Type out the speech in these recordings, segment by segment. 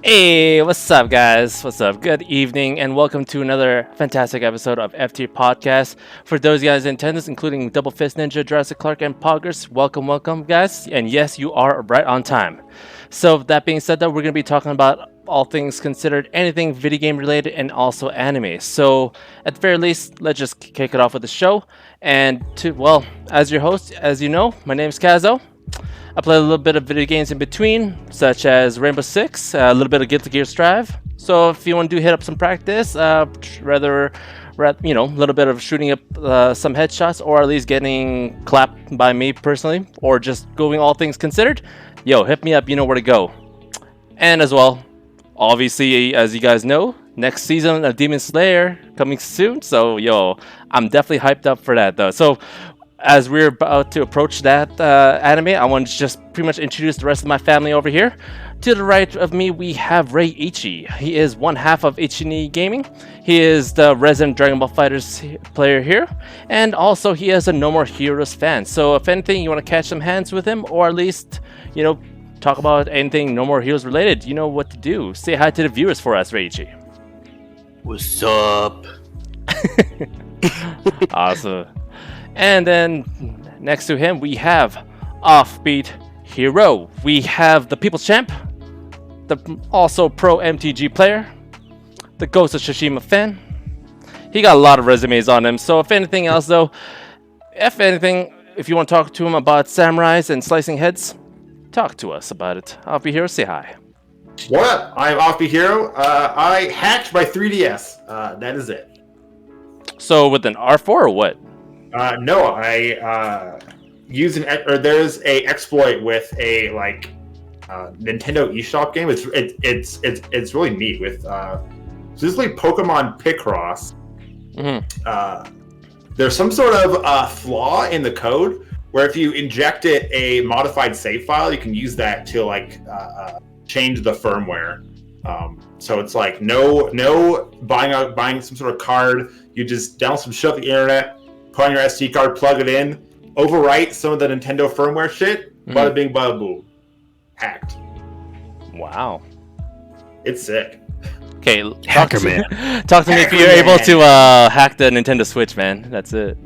Hey, what's up, guys? What's up? Good evening, and welcome to another fantastic episode of FT Podcast. For those guys in attendance, including Double Fist Ninja, Jurassic Clark, and Poggers, welcome, guys. And yes, you are right on time. So, that being said, though, we're going to be talking about all things considered, anything video game related, and also anime. So, at the very least, let's just kick it off with the show. And as your host, as you know, my name is Kazo. I play a little bit of video games in between, such as Rainbow Six, a little bit of Guilty Gear Strive. So if you want to hit up some practice, a little bit of shooting up some headshots, or at least getting clapped by me personally, or just going all things considered, hit me up. You know where to go. And as well, obviously, as you guys know, next season of Demon Slayer coming soon. So I'm definitely hyped up for that though. So as we're about to approach that anime, I want to just pretty much introduce the rest of my family over here. To the right of me, we have Ichi. He is one half of Ichi Gaming. He is the resident Dragon Ball FighterZ player here, and also he is a No More Heroes fan. So if anything, you want to catch some hands with him, or at least, talk about anything No More Heroes related, you know what to do. Say hi to the viewers for us, Reggie. What's up? Awesome. And then next to him, we have Offbeat Hero. We have the People's Champ, the also pro MTG player, the Ghost of Tsushima fan. He got a lot of resumes on him. So if anything else, though, if you want to talk to him about samurais and slicing heads, talk to us about it. Offbeat Hero, say hi. What up? I'm Offbeat Hero. I hacked my 3DS. That is it. So with an R4 or what? No, I use there's a exploit with a Nintendo eShop game. It's really neat with specifically Pokemon Picross. Mm-hmm. There's some sort of flaw in the code where if you inject a modified save file, you can use that to change the firmware. So it's like no buying some sort of card. You just download some shit off the internet, put on your SD card, plug it in, overwrite some of the Nintendo firmware shit. Bada bing, bada boom, hacked. Wow, it's sick. Okay, Hacker man. Talk to me if you're able to hack the Nintendo Switch, man. That's it.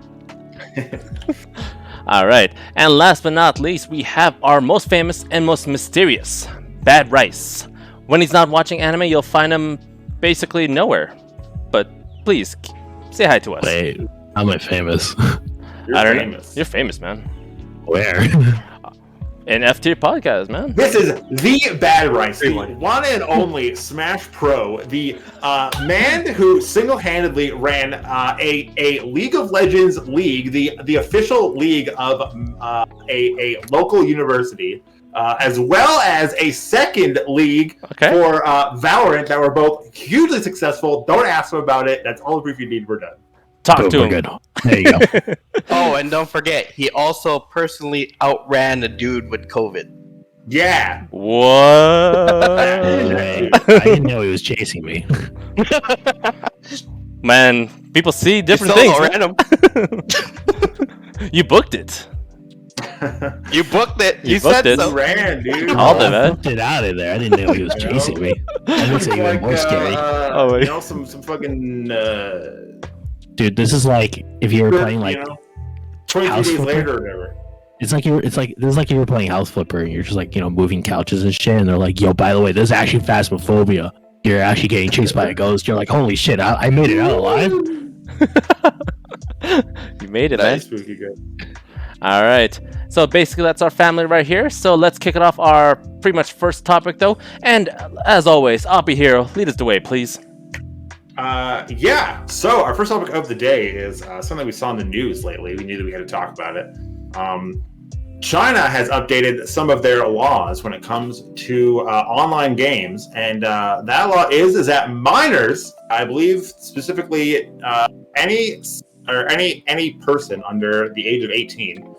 All right, and last but not least, we have our most famous and most mysterious Bad Rice. When he's not watching anime, you'll find him basically nowhere. But please, say hi to us. Wait, how am I famous? I don't know. You're famous, man. Where? In FT Podcast, man. This is the Bad Rice, the one and only Smash Pro, the man who single-handedly ran a League of Legends league, the official league of a local university, as well as a second league for Valorant that were both hugely successful. Don't ask him about it. That's all the brief you need. We're done. Talk to him. Good. There you go. Oh, and don't forget, he also personally outran a dude with COVID. Yeah. What? I didn't know he was chasing me. Man, people see different things. Random. You booked it. You booked it. You booked said it. so. Ran, dude. All of I it. booked it out of there. I didn't know he was chasing me. That makes it even more scary. Some fucking. Dude, this is like if you were playing 22 House days Flipper? later or whatever. This is like you were playing House Flipper and you're just moving couches and shit, and they're like, yo, by the way, this is actually Phasmophobia. You're actually getting chased by a ghost. You're like, holy shit, I made it out alive. You made it, That man. is spooky good. All right. So basically, that's our family right here. So let's kick it off our pretty much first topic, though. And as always, Offbeat Hero, lead us the way, please. Yeah. So our first topic of the day is something we saw in the news lately. We knew that we had to talk about it. China has updated some of their laws when it comes to online games, and that law is that minors, I believe specifically any person under the age of 18,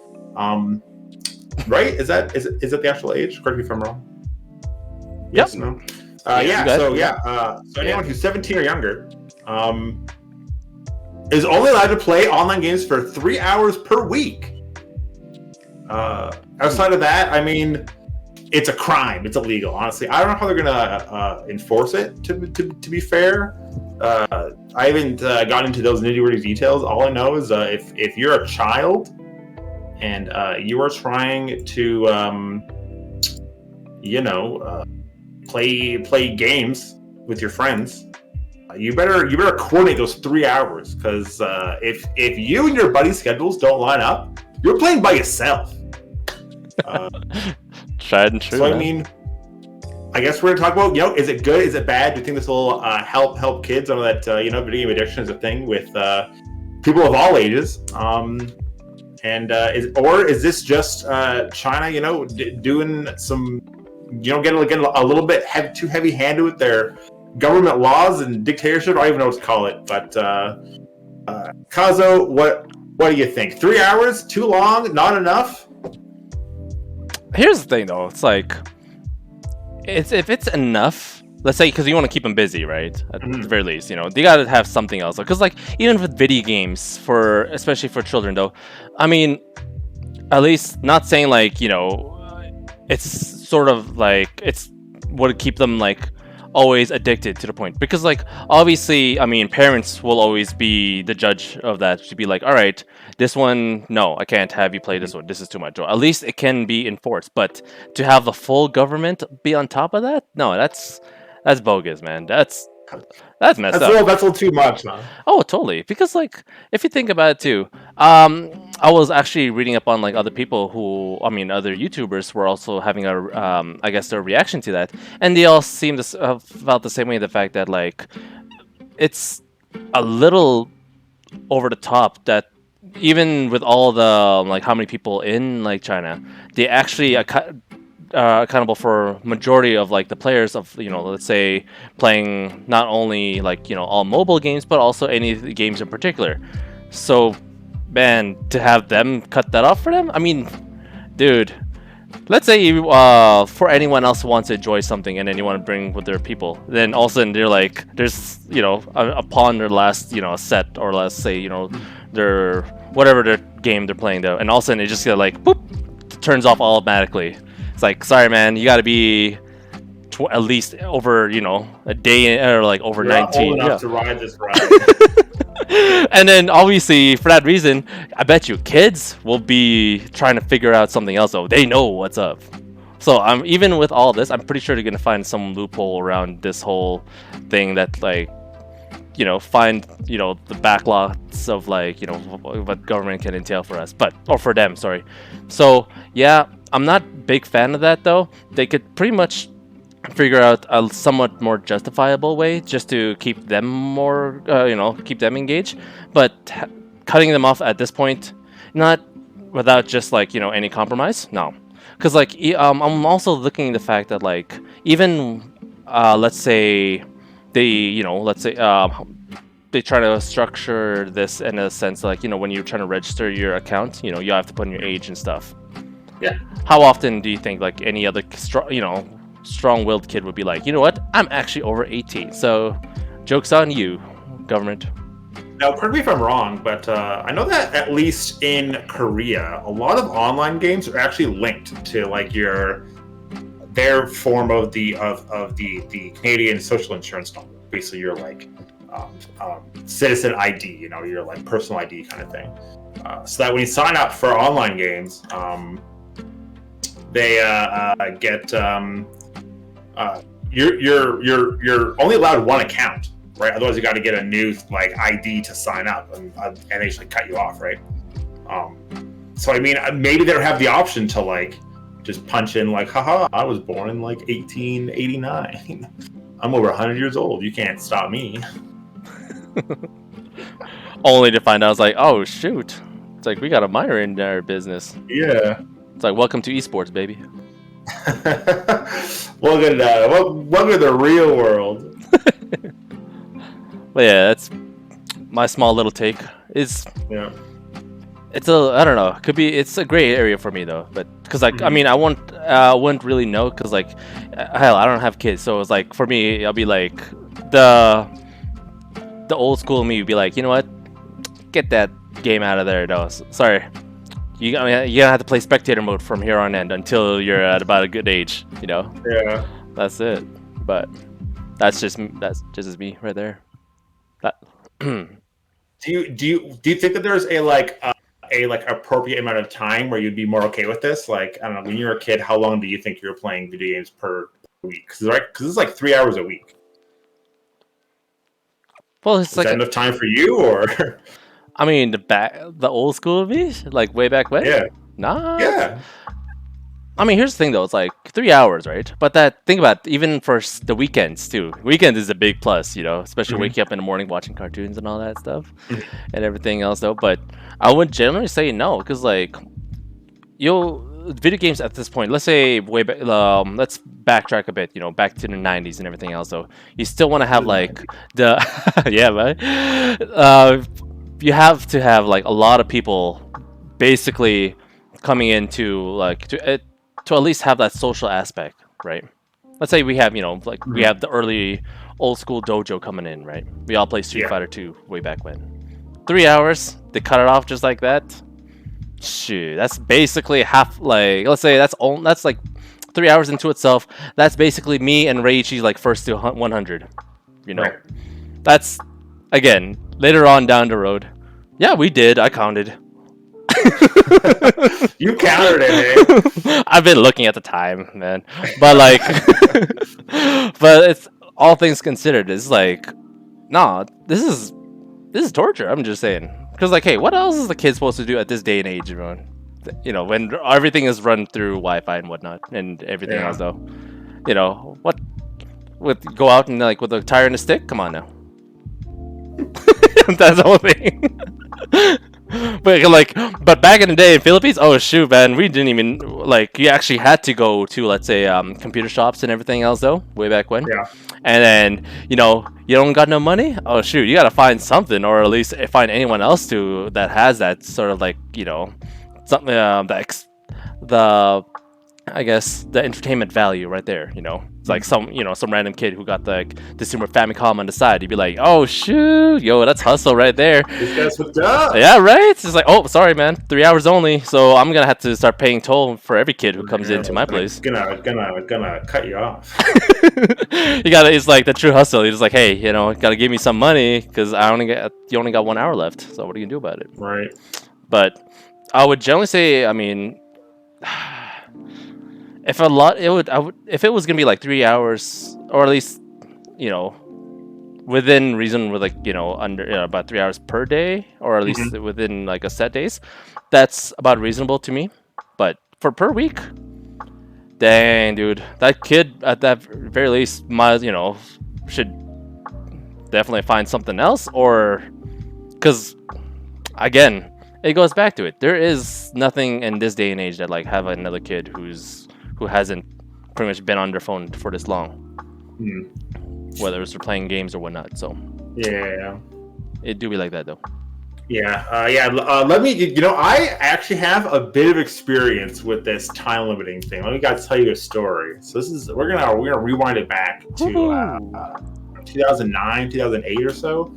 right? Is that the actual age? Correct me if I'm wrong. Yes. No. So anyone who's 17 or younger is only allowed to play online games for 3 hours per week. Outside of that, I mean, it's a crime. It's illegal. Honestly, I don't know how they're gonna enforce it. To be fair, I haven't gotten into those nitty-gritty details. All I know is if you're a child and you are trying to play games with your friends, you better coordinate those 3 hours, because if you and your buddy's schedules don't line up, you're playing by yourself. Tried and true. So I mean, I guess we're gonna talk about, is it good? Is it bad? Do you think this will help kids? I know that video game addiction is a thing with people of all ages. Is this just China, doing some, getting a little bit too heavy-handed with their government laws and dictatorship? I don't even know what to call it. But Kazo, what do you think? 3 hours? Too long? Not enough? Here's the thing, though. It's like, if it's enough, let's say, because you want to keep them busy, right? At the very least, they got to have something else. Because, like, even with video games, especially for children, though, I mean, at least not saying, like, it's sort of like, it's would keep them, like, always addicted to the point. Because, like, obviously, I mean, parents will always be the judge of that, to be like, all right, this one, no, I can't have you play this one. This is too much. Or at least it can be enforced. But to have the full government be on top of that, no, that's bogus, man. That's messed up. That's a little too much, huh? Oh, totally. Because, like, if you think about it too, I was actually reading up on, like, other people other YouTubers were also having I guess, their reaction to that, and they all seem to felt the same way. The fact that, like, it's a little over the top that even with all the, like, how many people in, like, China, they actually accountable for majority of, like, the players of, let's say, playing not only, like, all mobile games, but also any games in particular. So, man, to have them cut that off for them, I mean, dude, let's say you, for anyone else who wants to enjoy something and then you want to bring with their people, then all of a sudden they're like, there's, upon their last, set, or let's say, their whatever their game they're playing though, and all of a sudden it just like, boop, turns off automatically. It's like, sorry, man, you got to be at least over, a day, or like over You're 19. Old enough to ride this ride. And then obviously for that reason, I bet you kids will be trying to figure out something else. Though they know what's up. So even with all this, I'm pretty sure they're gonna find some loophole around this whole thing that, like, find the backlots of, like, what government can entail for us, or for them, sorry. So yeah, I'm not a big fan of that though. They could pretty much figure out a somewhat more justifiable way just to keep them more, keep them engaged. But cutting them off at this point, not without just, like, any compromise, no. Because, like, I'm also looking at the fact that, like, even let's say they, they try to structure this in a sense, like, when you're trying to register your account, you have to put in your age and stuff. Yeah. How often do you think, like, any other strong-willed kid would be like, you know what, I'm actually over 18, so joke's on you, government? Now, correct me if I'm wrong, but I know that at least in Korea, a lot of online games are actually linked to, like, their form of the Canadian social insurance number. Basically, your, like, citizen ID, your, like, personal ID kind of thing. So that when you sign up for online games, they get you're only allowed one account, right? Otherwise, you got to get a new, like, ID to sign up, and they usually cut you off, right? So I mean, maybe they don't have the option to, like, just punch in, like, haha, I was born in, like, 1889. I'm over 100 years old. You can't stop me. Only to find out, I was like, oh shoot, it's like we got a minor in our business. Yeah. It's like, welcome to esports, baby. Welcome to the real world. But yeah, that's my small little take. Yeah. It's I don't know. It's a gray area for me though. But because, like, I mean, I wouldn't really know, because, like, hell, I don't have kids, so it's like, for me, I'll be like, the old school me would be like, you know what, get that game out of there, though. Sorry, you gonna have to play spectator mode from here on end until you're at about a good age. You know. Yeah. That's it. But that's just as me right there. That. Do you think that there's a appropriate amount of time where you'd be more okay with this? Like, I don't know, when you were a kid, how long do you think you were playing video games per week? Because it's like 3 hours a week. Well, it's Is like that enough time for you, or? I mean, the old school of me, like way back when. Yeah. Nah. Yeah. I mean, here's the thing though. It's like 3 hours, right? But think about it, even for the weekends too. Weekend is a big plus, you know, especially waking up in the morning watching cartoons and all that stuff, and everything else though. But I would generally say no, because like, video games at this point. Let's say way back. Let's backtrack a bit. You know, back to the '90s and everything else. Though you still want to have like the yeah, right. You have to have like a lot of people basically coming into like to at least have that social aspect, right? Let's say we have, you know, like we have the early old school dojo coming in, right? We all play Street Fighter 2 way back when. 3 hours, they cut it off just like that. Shoot, that's basically half. Like, let's say that's like 3 hours into itself. That's basically me and Reggie like first to 100. You know, that's again later on down the road. Yeah, we did. I counted. You counted it, eh? I've been looking at the time, man. But like, but it's all things considered. It's like, nah, this is torture. I'm just saying, because like, hey, what else is the kid supposed to do at this day and age, everyone? You know, when everything is run through Wi-Fi and whatnot, and everything else, though. You know what? Go out and like with a tire and a stick? Come on now. That's the whole thing. But back in the day in Philippines, oh shoot, man, we didn't even like. You actually had to go to, let's say, computer shops and everything else, though, way back when. Yeah. And then, you know, you don't got no money. Oh shoot, you gotta find something, or at least find anyone else that has that sort of like, you know, something the I guess the entertainment value right there, you know. It's like some random kid who got the Super Famicom on the side. You'd be like, oh shoot, yo, that's hustle right there. This guy's hooked up. Yeah, right. It's like, oh, sorry, man, 3 hours only. So I'm gonna have to start paying toll for every kid who comes into my place. Gonna cut you off. It's like the true hustle. You're just like, hey, you know, gotta give me some money because you only got 1 hour left. So what are you gonna do about it? Right. But I would generally say, I mean. If it was gonna be like 3 hours, or at least, you know, within reason, with like, you know, under about 3 hours per day, or at least within like a set days, that's about reasonable to me. But for per week, dang, dude, that kid at that very least should definitely find something else, or because again, it goes back to it. There is nothing in this day and age that like have another kid who hasn't pretty much been on their phone for this long, whether it's they're playing games or whatnot. So yeah, it do be like that though. Let me. You know, I actually have a bit of experience with this time limiting thing. Let me tell you a story. So we're gonna rewind it back to 2009, 2008 or so.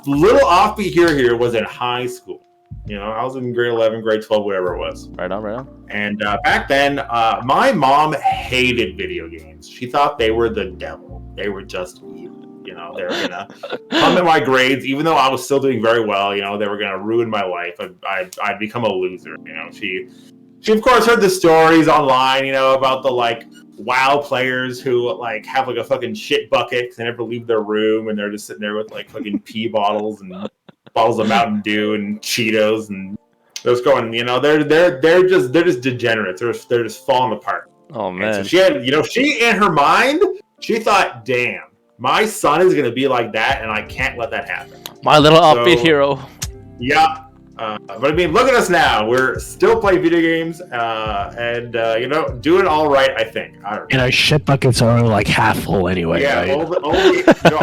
Little offbeat here was in high school. You know, I was in grade 11, grade 12, whatever it was. Right on. And back then, my mom hated video games. She thought they were the devil. They were just evil. You know, they were gonna plummet my grades, even though I was still doing very well. You know, they were gonna ruin my life. I'd become a loser. You know, she of course heard the stories online. You know, about the like WoW players who like have like a fucking shit bucket because they never leave their room, and they're just sitting there with like fucking pee bottles and bottles of Mountain Dew and Cheetos, and they're just going, you know, they're just degenerates. They're just falling apart. Oh man! And so she in her mind, she thought, damn, my son is gonna be like that, and I can't let that happen. My little offbeat hero. Yeah. But I mean, look at us now. We're still playing video games, and you know, doing all right. I think. I don't know. And our shit buckets are only like half full anyway. Yeah, right? I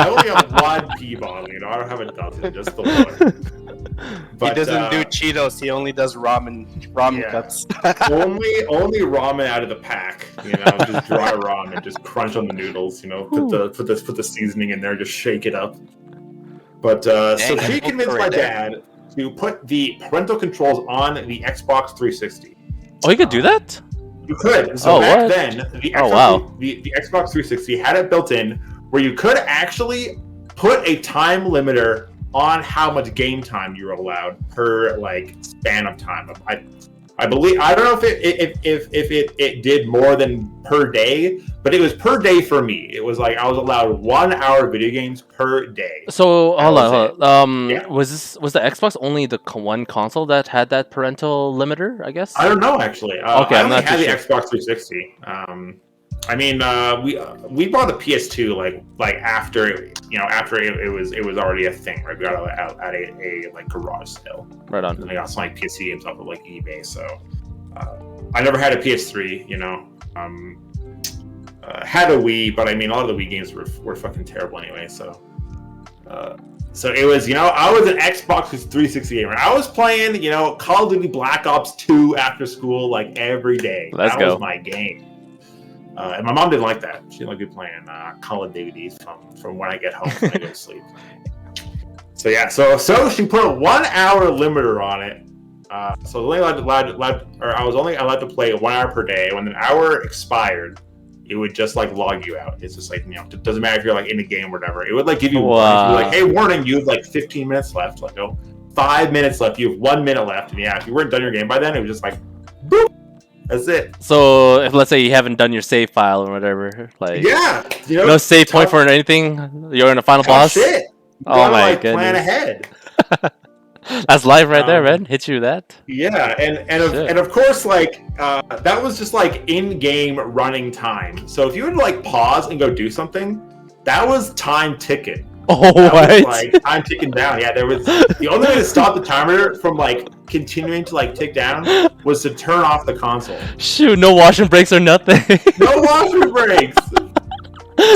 only have one pee bottle. You know, I don't have a dozen, just the one. But, he doesn't do Cheetos. He only does ramen cups. only ramen out of the pack. You know, just dry ramen, just crunch on the noodles. You know, put the seasoning in there, just shake it up. But so she convinced my dad. to put the parental controls on the Xbox 360. Oh, you could do that? You could. So back then, the Xbox 360 had it built in where you could actually put a time limiter on how much game time you're allowed per like span of time. I believe, I don't know if it did more than per day, but it was per day for me. It was like I was allowed 1 hour video games per day. So hold on. Was the Xbox only the one console that had that parental limiter? I guess. I don't know actually. Okay, I I'm only not had too the sure. Xbox 360. I mean, we bought the PS2 like after it was already a thing. Right, we got it out at a like garage sale. Right on. And I got some like PC games off of like eBay. So I never had a PS3. Had a Wii, but I mean, a lot of the Wii games were fucking terrible anyway. So it was, I was an Xbox 360 gamer. I was playing, Call of Duty Black Ops 2 after school like every day. That was my game. And my mom didn't like that. She didn't like me playing Call of Duty from when I get home when I go to sleep. So yeah, so she put a 1 hour limiter on it. So I was only allowed to play 1 hour per day. When an hour expired, it would just like log you out. It's just like, it doesn't matter if you're like in a game or whatever. It would like give you warning. Like, hey, warning, you have like 15 minutes left. Like, 5 minutes left. You have 1 minute left. And yeah, if you weren't done your game by then, it was just like, boop. That's it. So if let's say you haven't done your save file or whatever, like no save point for anything, you're in the final boss. Shit. Oh my goodness. Plan ahead. That's live right there, man. Hit you with that. Yeah, and of course, like that was just like in-game running time. So if you would like pause and go do something, that was time ticking. Oh, that was, like time ticking down. Yeah, there was the only way to stop the timer from like continuing to like tick down was to turn off the console. Shoot, no washing breaks or nothing. No washing breaks.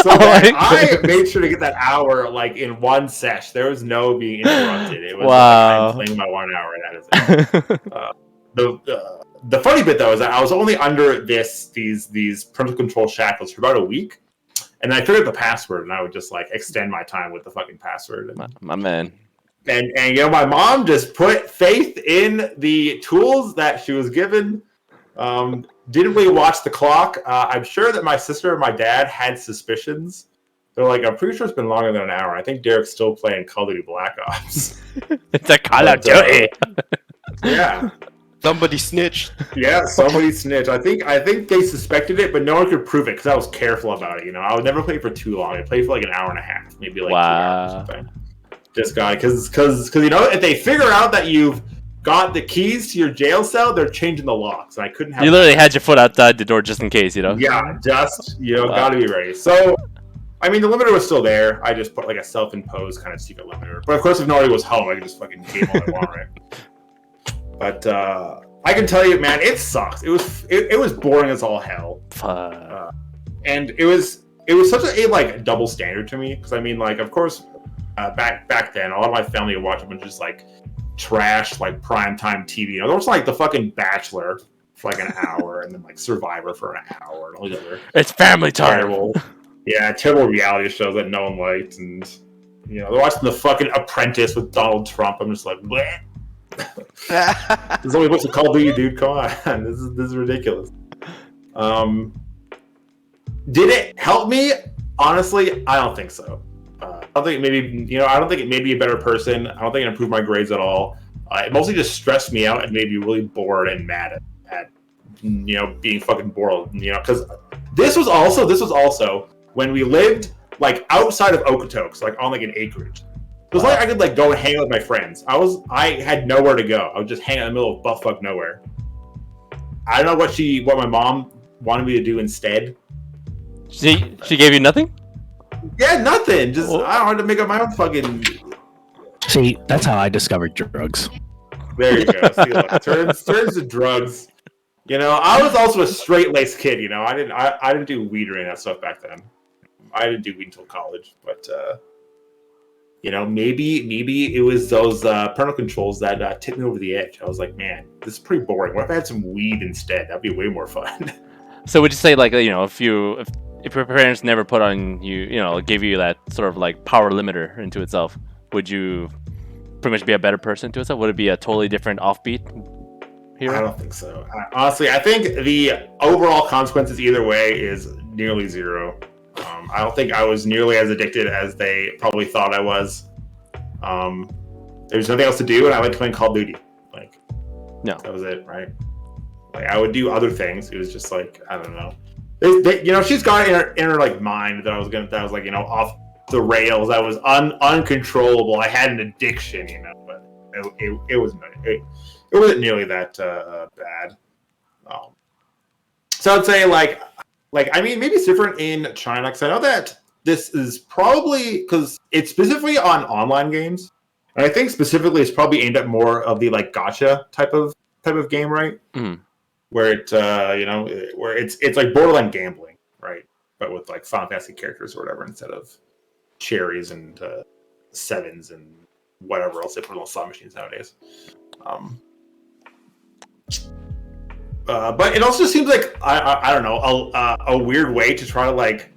So I made sure to get that hour like in one sesh. There was no being interrupted. It was like, I'm playing my 1 hour, and that is it. The funny bit though is that I was only under these parental control shackles for about a week, and I figured the password, and I would just like extend my time with the fucking password. My man. And my mom just put faith in the tools that she was given. Didn't really watch the clock. I'm sure that my sister and my dad had suspicions. They're like, I'm pretty sure it's been longer than an hour. I think Derek's still playing Call of Duty Black Ops. It's a Call of Duty. Yeah. Somebody snitched. Yeah, somebody snitched. I think they suspected it, but no one could prove it because I was careful about it. I would never play for too long. I played for like an hour and a half, maybe like 2 hours or something. Just got it because if they figure out that you've got the keys to your jail cell, they're changing the locks, and I couldn't have. You literally had your foot outside the door just in case, Yeah, just gotta be ready. So, I mean, the limiter was still there. I just put like a self-imposed kind of secret limiter. But of course, if nobody was home, I could just fucking game all I want, right? But I can tell you, man, it sucks. It was boring as all hell. And it was such a like double standard to me because I mean, like, of course, back then, a lot of my family would watch a bunch of just like trash like primetime TV. There was like the fucking Bachelor for like an hour, and then like Survivor for an hour, and all these other it's family time. Terrible reality shows that no one liked, and they're watching the fucking Apprentice with Donald Trump. I'm just like, bleh. There's only books of Call of Duty, dude. Come on, this is ridiculous. Did it help me? Honestly, I don't think so. I don't think I don't think it made me a better person. I don't think it improved my grades at all. It mostly just stressed me out and made me really bored and mad at being fucking bored. Because this was also when we lived like outside of Okotoks, like on like an acreage. It was like I could like go and hang out with my friends. I had nowhere to go. I would just hang out in the middle of buttfuck nowhere. I don't know what my mom wanted me to do instead. She gave you nothing? Yeah, nothing. Just I don't have to make up my own fucking. See, that's how I discovered drugs. There you go. See, look, turns to drugs. I was also a straight-laced kid. I didn't do weed or any of that stuff back then. I didn't do weed until college, but maybe it was those parental controls that tipped me over the edge. I was like, man, this is pretty boring. What if I had some weed instead? That'd be way more fun. So would you say like if your parents never put on you, gave you that sort of like power limiter into itself, would you pretty much be a better person to itself? Would it be a totally different offbeat hero? I don't think so. Honestly, I think the overall consequences either way is nearly zero. I don't think I was nearly as addicted as they probably thought I was. There's nothing else to do, and I liked playing Call of Duty. Like, no, that was it, right? Like, I would do other things. It was just like, I don't know. You know, she's got in her like mind that I was like, you know, off the rails. I was uncontrollable. I had an addiction, you know, but it wasn't nearly that bad. So I'd say like I mean, maybe it's different in China, because I know that this is probably because it's specifically on online games, and I think specifically it's probably aimed at more of the like gacha type of game, right? Mm. Where it you know, where it's like borderline gambling, right? But with like Final Fantasy characters or whatever, instead of cherries and sevens and whatever else they put on slot machines nowadays. But it also seems like I don't know, a weird way to try to like,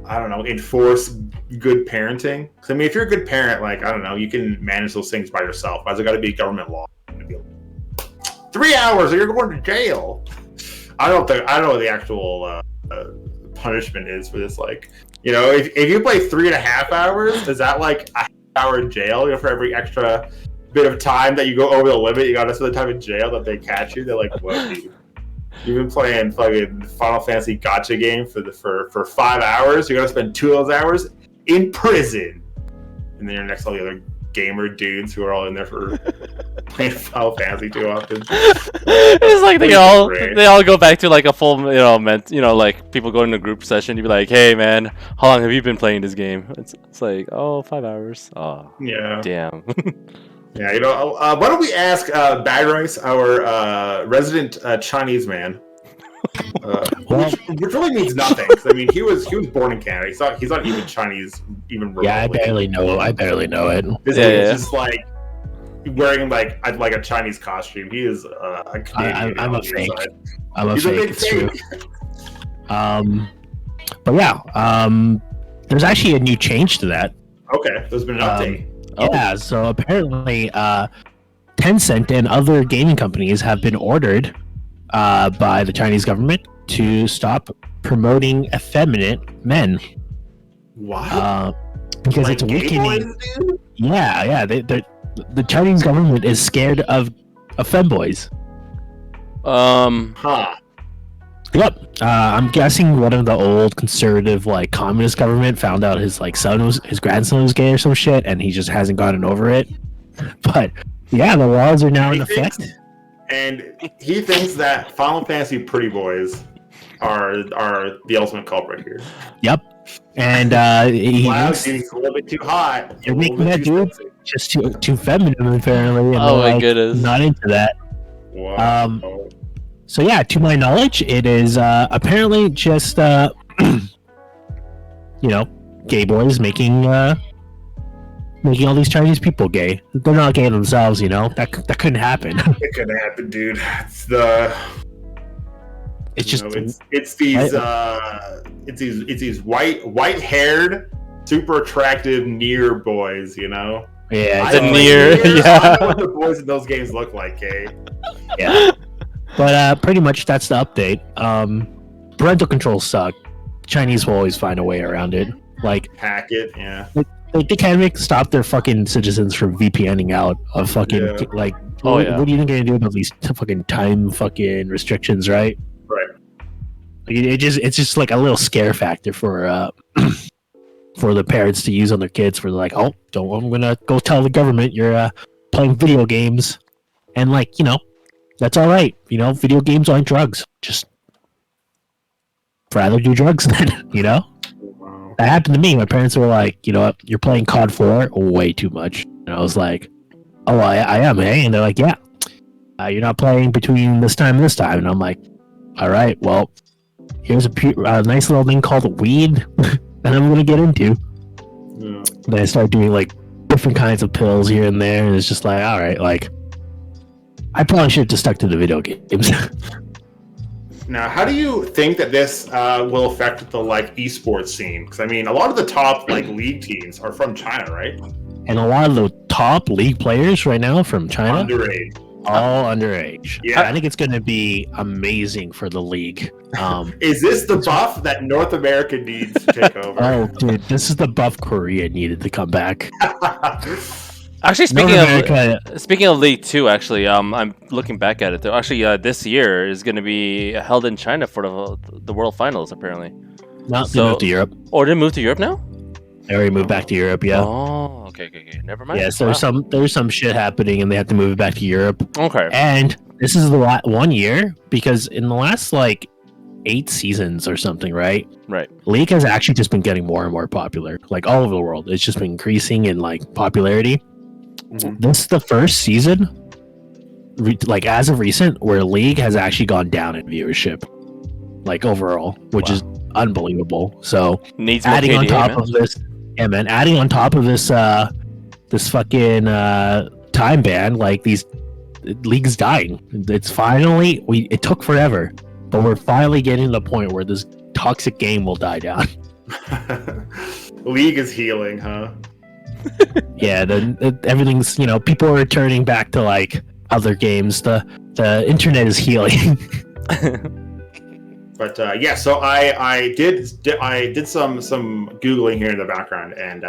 I don't know, enforce good parenting. Because I mean, if you're a good parent, like, I don't know, you can manage those things by yourself. Why has it got to be government law? 3 hours or you're going to jail. I don't know what the actual punishment is for this. Like, you know, if you play 3.5 hours, is that like a half-hour in jail? You know, for every extra bit of time that you go over the limit, you got to spend the time in jail that they catch you. They're like, "What, dude? You've been playing fucking Final Fantasy gacha game for 5 hours. You're gonna spend 2 of those hours in prison." And then you're next to all the other gamer dudes who are all in there for playing Final Fantasy too often. It's like they all go back to like a full, you know, like people go in a group session. You'd be like, "Hey, man, how long have you been playing this game?" It's like, "Oh, 5 hours." Oh, yeah, damn. Yeah, you know, why don't we ask Bad Rice, our resident Chinese man, which really means nothing. I mean, he was born in Canada. He's not even Chinese, even remotely. Yeah, I barely know it. This is just like wearing like a Chinese costume. He is a Canadian. I'm a fake. Inside. I'm a He's fake. A big It's fake. true. But yeah, there's actually a new change to that. Okay, there's been an update. Yeah, so apparently Tencent and other gaming companies have been ordered by the Chinese government to stop promoting effeminate men. What? Because like it's gay weakening. boys, dude? Yeah. The Chinese government is scared of femboys. Huh. Yep. I'm guessing one of the old conservative, like, communist government found out his grandson was gay or some shit, and he just hasn't gotten over it. But yeah, the laws are now in effect. And he thinks that Final Fantasy pretty boys are the ultimate culprit here. Yep. And he Wow, thinks he's a little bit too hot. you're making that dude just too feminine, apparently. And Oh my like, goodness. not into that. Wow. So yeah, to my knowledge, it is apparently just you know, gay boys making all these Chinese people gay. They're not gay themselves, you know. That couldn't happen. It could happen, dude. It's these white haired, super attractive near boys, you know. Yeah, it's a near. Yeah. I know what the boys in those games look like, eh? Yeah. But pretty much that's the update. Parental controls suck. Chinese will always find a way around it. Like, Hack it, yeah. they can't stop their fucking citizens from VPNing out of fucking like. Oh, what, yeah. what are you gonna do about these fucking time fucking restrictions, right? Right. Like, it's just like a little scare factor for for the parents to use on their kids. Where they're like, I'm gonna go tell the government you're playing video games, and like, you know, that's all right. You know, video games aren't drugs. Just rather do drugs then, you know? Wow. That happened to me. My parents were like, you know what, you're playing COD 4 way too much. And I was like, oh, I am, eh? And they're like, yeah. You're not playing between this time and this time. And I'm like, all right, well, here's a nice little thing called weed that I'm going to get into. Yeah. Then I start doing like different kinds of pills here and there. And it's just like, all right, like, I probably should have just stuck to the video games. Now, how do you think that this will affect the like esports scene? Because I mean, a lot of the top like league teams are from China, right? and a lot of the top league players right now from China, Underage. all underage. Yeah. I think it's going to be amazing for the league. Is this the buff that North America needs to take over? Oh, dude, this is the buff Korea needed to come back. Actually, North speaking of League 2, actually, I'm looking back at it though. Actually, this year is going to be held in China for the World Finals, apparently. No, they moved to Europe. Or did it move to Europe now? They already moved back to Europe. Yeah. Oh, okay. Never mind. Yeah, so there's some shit happening, and they have to move it back to Europe. Okay. And this is the 1 year because in the last like 8 seasons or something, right? Right. League has actually just been getting more and more popular, like all over the world. It's just been increasing in like popularity. Mhm. This is the first season, like as of recent, where League has actually gone down in viewership, like overall, which is unbelievable. So Needs more adding on KDA, top man. of this, adding on top of this, this fucking time ban, like these leagues dying. It's finally it took forever, but we're finally getting to the point where this toxic game will die down. League is healing, huh? Yeah, everything's, people are returning back to like other games. The internet is healing. But yeah, so I did some googling here in the background, and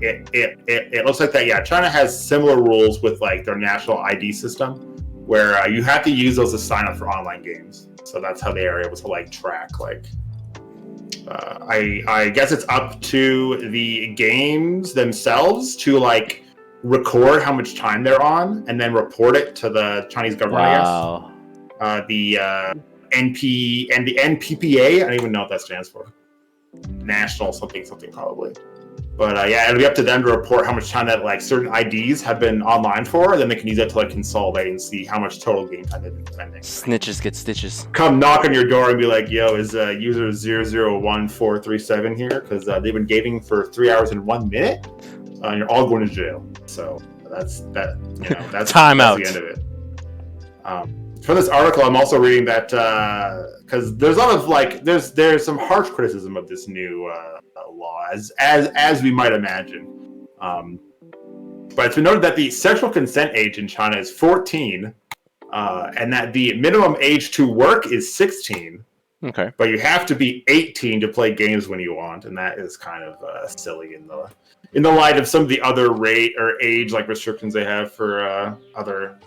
it looks like that. Yeah, China has similar rules with like their national ID system, where you have to use those to sign up for online games. So that's how they are able to like track like. I guess it's up to the games themselves to like record how much time they're on and then report it to the Chinese government. Wow. I guess. The NPPA. I don't even know what that stands for. National something probably. But yeah, it'll be up to them to report how much time that like certain IDs have been online for, and then they can use that to like consolidate and see how much total game time they've been spending. Snitches get stitches. Come knock on your door and be like, "Yo, is user 001437 here? Because they've been gaming for 3 hours and 1 minute, and you're all going to jail." So that's that. That's Time that's out. the end of it. For this article, I'm also reading that because there's a lot of like there's some harsh criticism of this new law, as we might imagine. But it's been noted that the sexual consent age in China is 14, and that the minimum age to work is 16. Okay. But you have to be 18 to play games when you want, and that is kind of silly in the light of some of the other rate or age like restrictions they have for other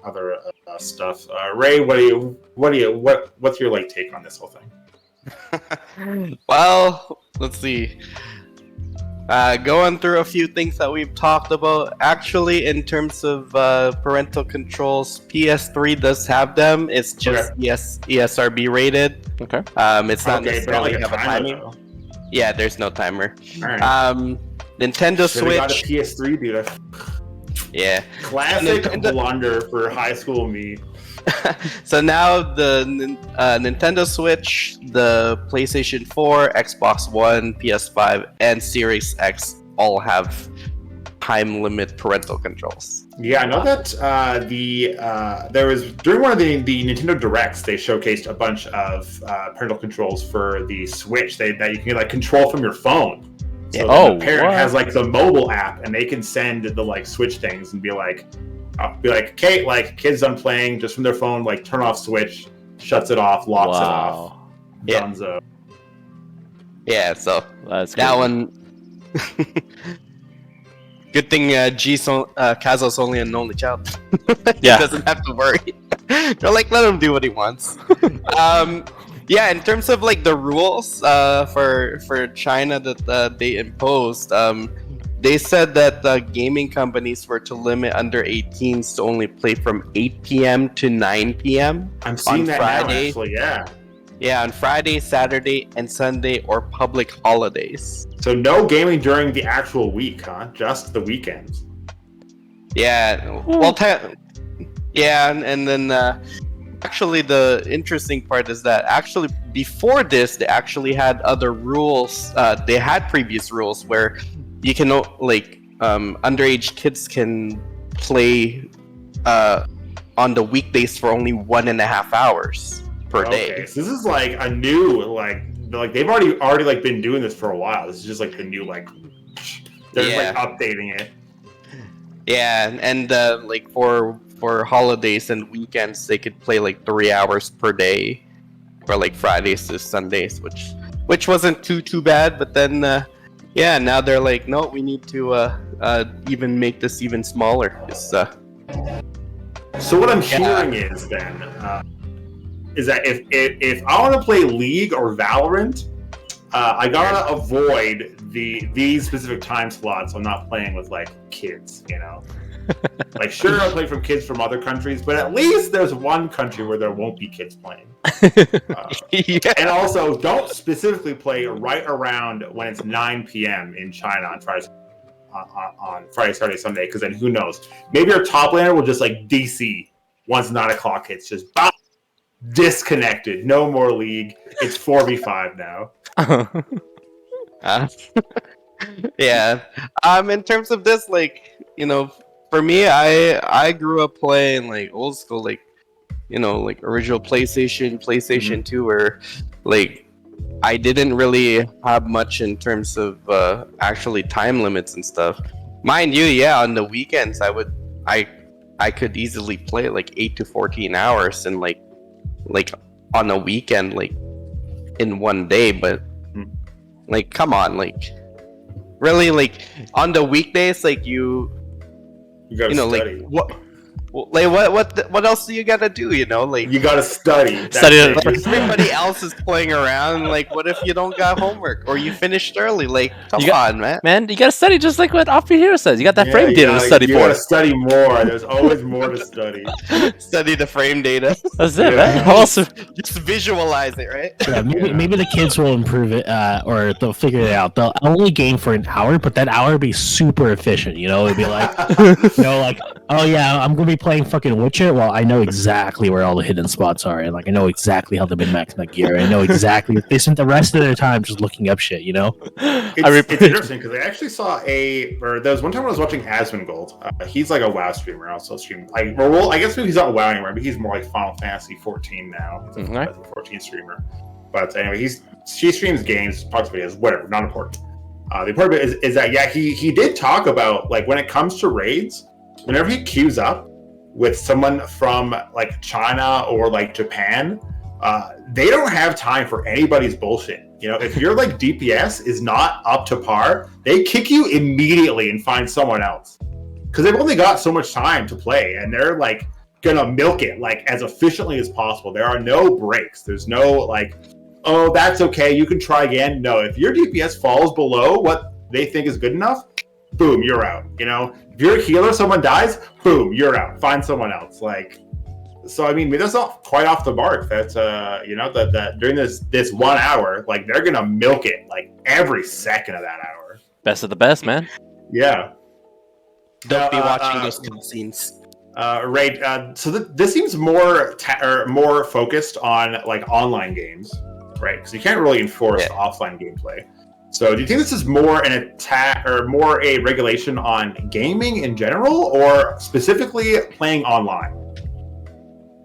stuff. Ray, what's your like take on this whole thing? Well, let's see. Going through a few things that we've talked about. Actually, in terms of parental controls, PS3 does have them. It's just ESRB rated. Okay. It's not necessarily like have a timing. though. Yeah, there's no timer. All right. Nintendo Should've got a Switch. PS3, dude. Yeah. Classic Nintendo- blunder for high school me. So now the Nintendo Switch, the PlayStation 4, Xbox One, PS5, and Series X all have time limit parental controls. Yeah, I know that there was during one of the Nintendo Directs, they showcased a bunch of parental controls for the Switch that you can like control from your phone. So the parent has like the mobile app, and they can send the like Switch things and be like, Kate, like kids done playing just from their phone, like turn off Switch, shuts it off, locks it off. Yeah. Dunzo. Yeah, so That's that cool. one. Good thing Kazo's only an only child. He Yeah. doesn't have to worry. They're like, let him do what he wants. Yeah, in terms of like the rules for China that they imposed, they said that gaming companies were to limit under 18s to only play from 8 p.m. to 9 p.m. I'm seeing on that Friday. now, actually. Yeah. Yeah, on Friday, Saturday, and Sunday, or public holidays. So no gaming during the actual week, huh? Just the weekends. Yeah, well, yeah, and then actually the interesting part is that actually before this, they actually had other rules. They had previous rules where you can underage kids can play on the weekdays for only 1.5 hours per day. Okay, so this is like a new like they've already like been doing this for a while. This is just like the new like they're just like updating it. Yeah, and like for holidays and weekends, they could play like 3 hours per day, for like Fridays to Sundays, which wasn't too bad. But then, yeah, now they're like, no, we need to even make this even smaller. So what I'm hearing is then is that if I want to play League or Valorant, I gotta avoid these specific time slots. I'm not playing with like kids, you know. Like, sure, I'll play from kids from other countries, but at least there's one country where there won't be kids playing. Yeah. And also, don't specifically play right around when it's 9 p.m. in China on Friday, Saturday, Sunday, because then who knows? Maybe our top laner will just like DC once 9 o'clock hits, just bop, disconnected. No more League. It's 4v5 now. Yeah. In terms of this, like, you know, for me, I grew up playing like old school, like, you know, like original PlayStation 2, where like I didn't really have much in terms of actually time limits and stuff. Mind you, yeah, on the weekends I could easily play like 8 to 14 hours and like on a weekend, like in one day. But like, come on, like really, like on the weekdays, like you gotta study. Like what else do you gotta do? You know, like you gotta study. Study it. Everybody else is playing around. Like, what if you don't got homework or you finished early? Like, come on, man. Man, you gotta study just like what Off Your Hero says. You got that frame data to study you for. gotta study more. There's always more to study. Study the frame data. That's it, man. Also, Just visualize it, right? Yeah, maybe the kids will improve it, or they'll figure it out. They'll only game for an hour, but that hour will be super efficient. You know, it'd be like, you know, like, oh yeah, I'm gonna be playing fucking Witcher. Well, I know exactly where all the hidden spots are, and like I know exactly how to min-max my gear. I know exactly. They spent the rest of their time just looking up shit. You know, it's interesting because I actually saw there was one time when I was watching Asmongold. He's like a WoW streamer. I also stream like, well, I guess maybe he's not WoW anymore, but he's more like Final Fantasy 14 now. He's a Final Fantasy 14 streamer. But anyway, she streams games, talks videos, whatever, not important. The important bit is that, yeah, he did talk about, like, when it comes to raids, whenever he queues up with someone from like China or like Japan, they don't have time for anybody's bullshit. You know, if your like DPS is not up to par, they kick you immediately and find someone else, because they've only got so much time to play, and they're like gonna milk it like as efficiently as possible. There are no breaks. There's no like, oh, that's okay, you can try again. No, if your DPS falls below what they think is good enough, boom, you're out. You know, if you're a healer, someone dies, boom, you're out. Find someone else. Like, so I mean, that's not quite off the mark. That's you know, that during this 1 hour, like they're gonna milk it like every second of that hour. best of the best, man. Yeah. Don't be watching those cutscenes. Ray, so this seems more more focused on like online games, right? Because you can't really enforce offline gameplay. So do you think this is more an attack or more a regulation on gaming in general, or specifically playing online?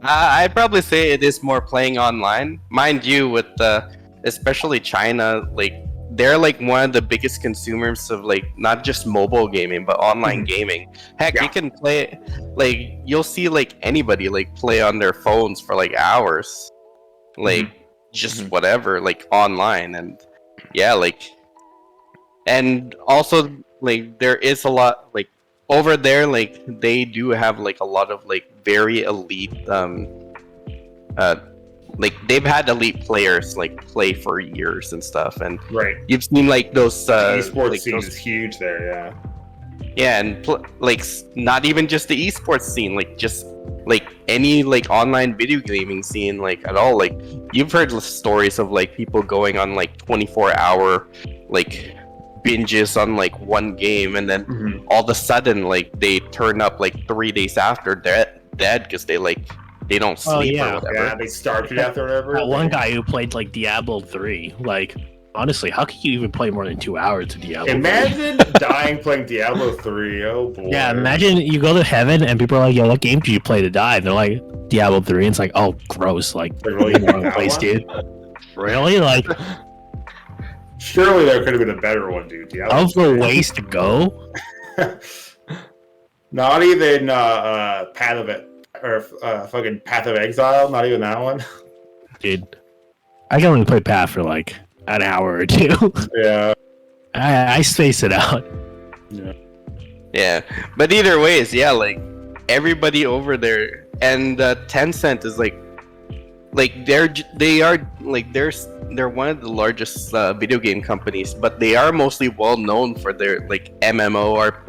I'd probably say it is more playing online. Mind you, with especially China, like they're like one of the biggest consumers of like not just mobile gaming but online gaming. Heck, you can play, like you'll see like anybody like play on their phones for like hours, like just whatever, like online. And yeah, like, and also like there is a lot like over there, like they do have like a lot of like very elite like they've had elite players like play for years and stuff, and you've seen like those esports like, scene is huge there. and like not even just the esports scene, like just like any like online video gaming scene, like at all. Like you've heard stories of like people going on like 24-hour like binges on like one game, and then all of a sudden like they turn up like 3 days after dead because they don't sleep or whatever. Yeah, they starve to death or whatever. That one guy who played like Diablo 3, like honestly, how could you even play more than 2 hours of Diablo 3? Imagine dying playing Diablo 3. Oh boy. Yeah, imagine you go to heaven and people are like, yo, what game did you play to die? And they're like, Diablo 3. And it's like, oh, gross. Like, really wrong place, dude. Really? Like, surely there could have been a better one, dude. of the ways to go. Not even Path of It or fucking Path of Exile. Not even that one. Dude, I can only play Path for like an hour or two. Yeah. I space it out. Yeah, but either ways, yeah, like everybody over there, and Tencent is like they're one of the largest video game companies, but they are mostly well known for their like MMORPGs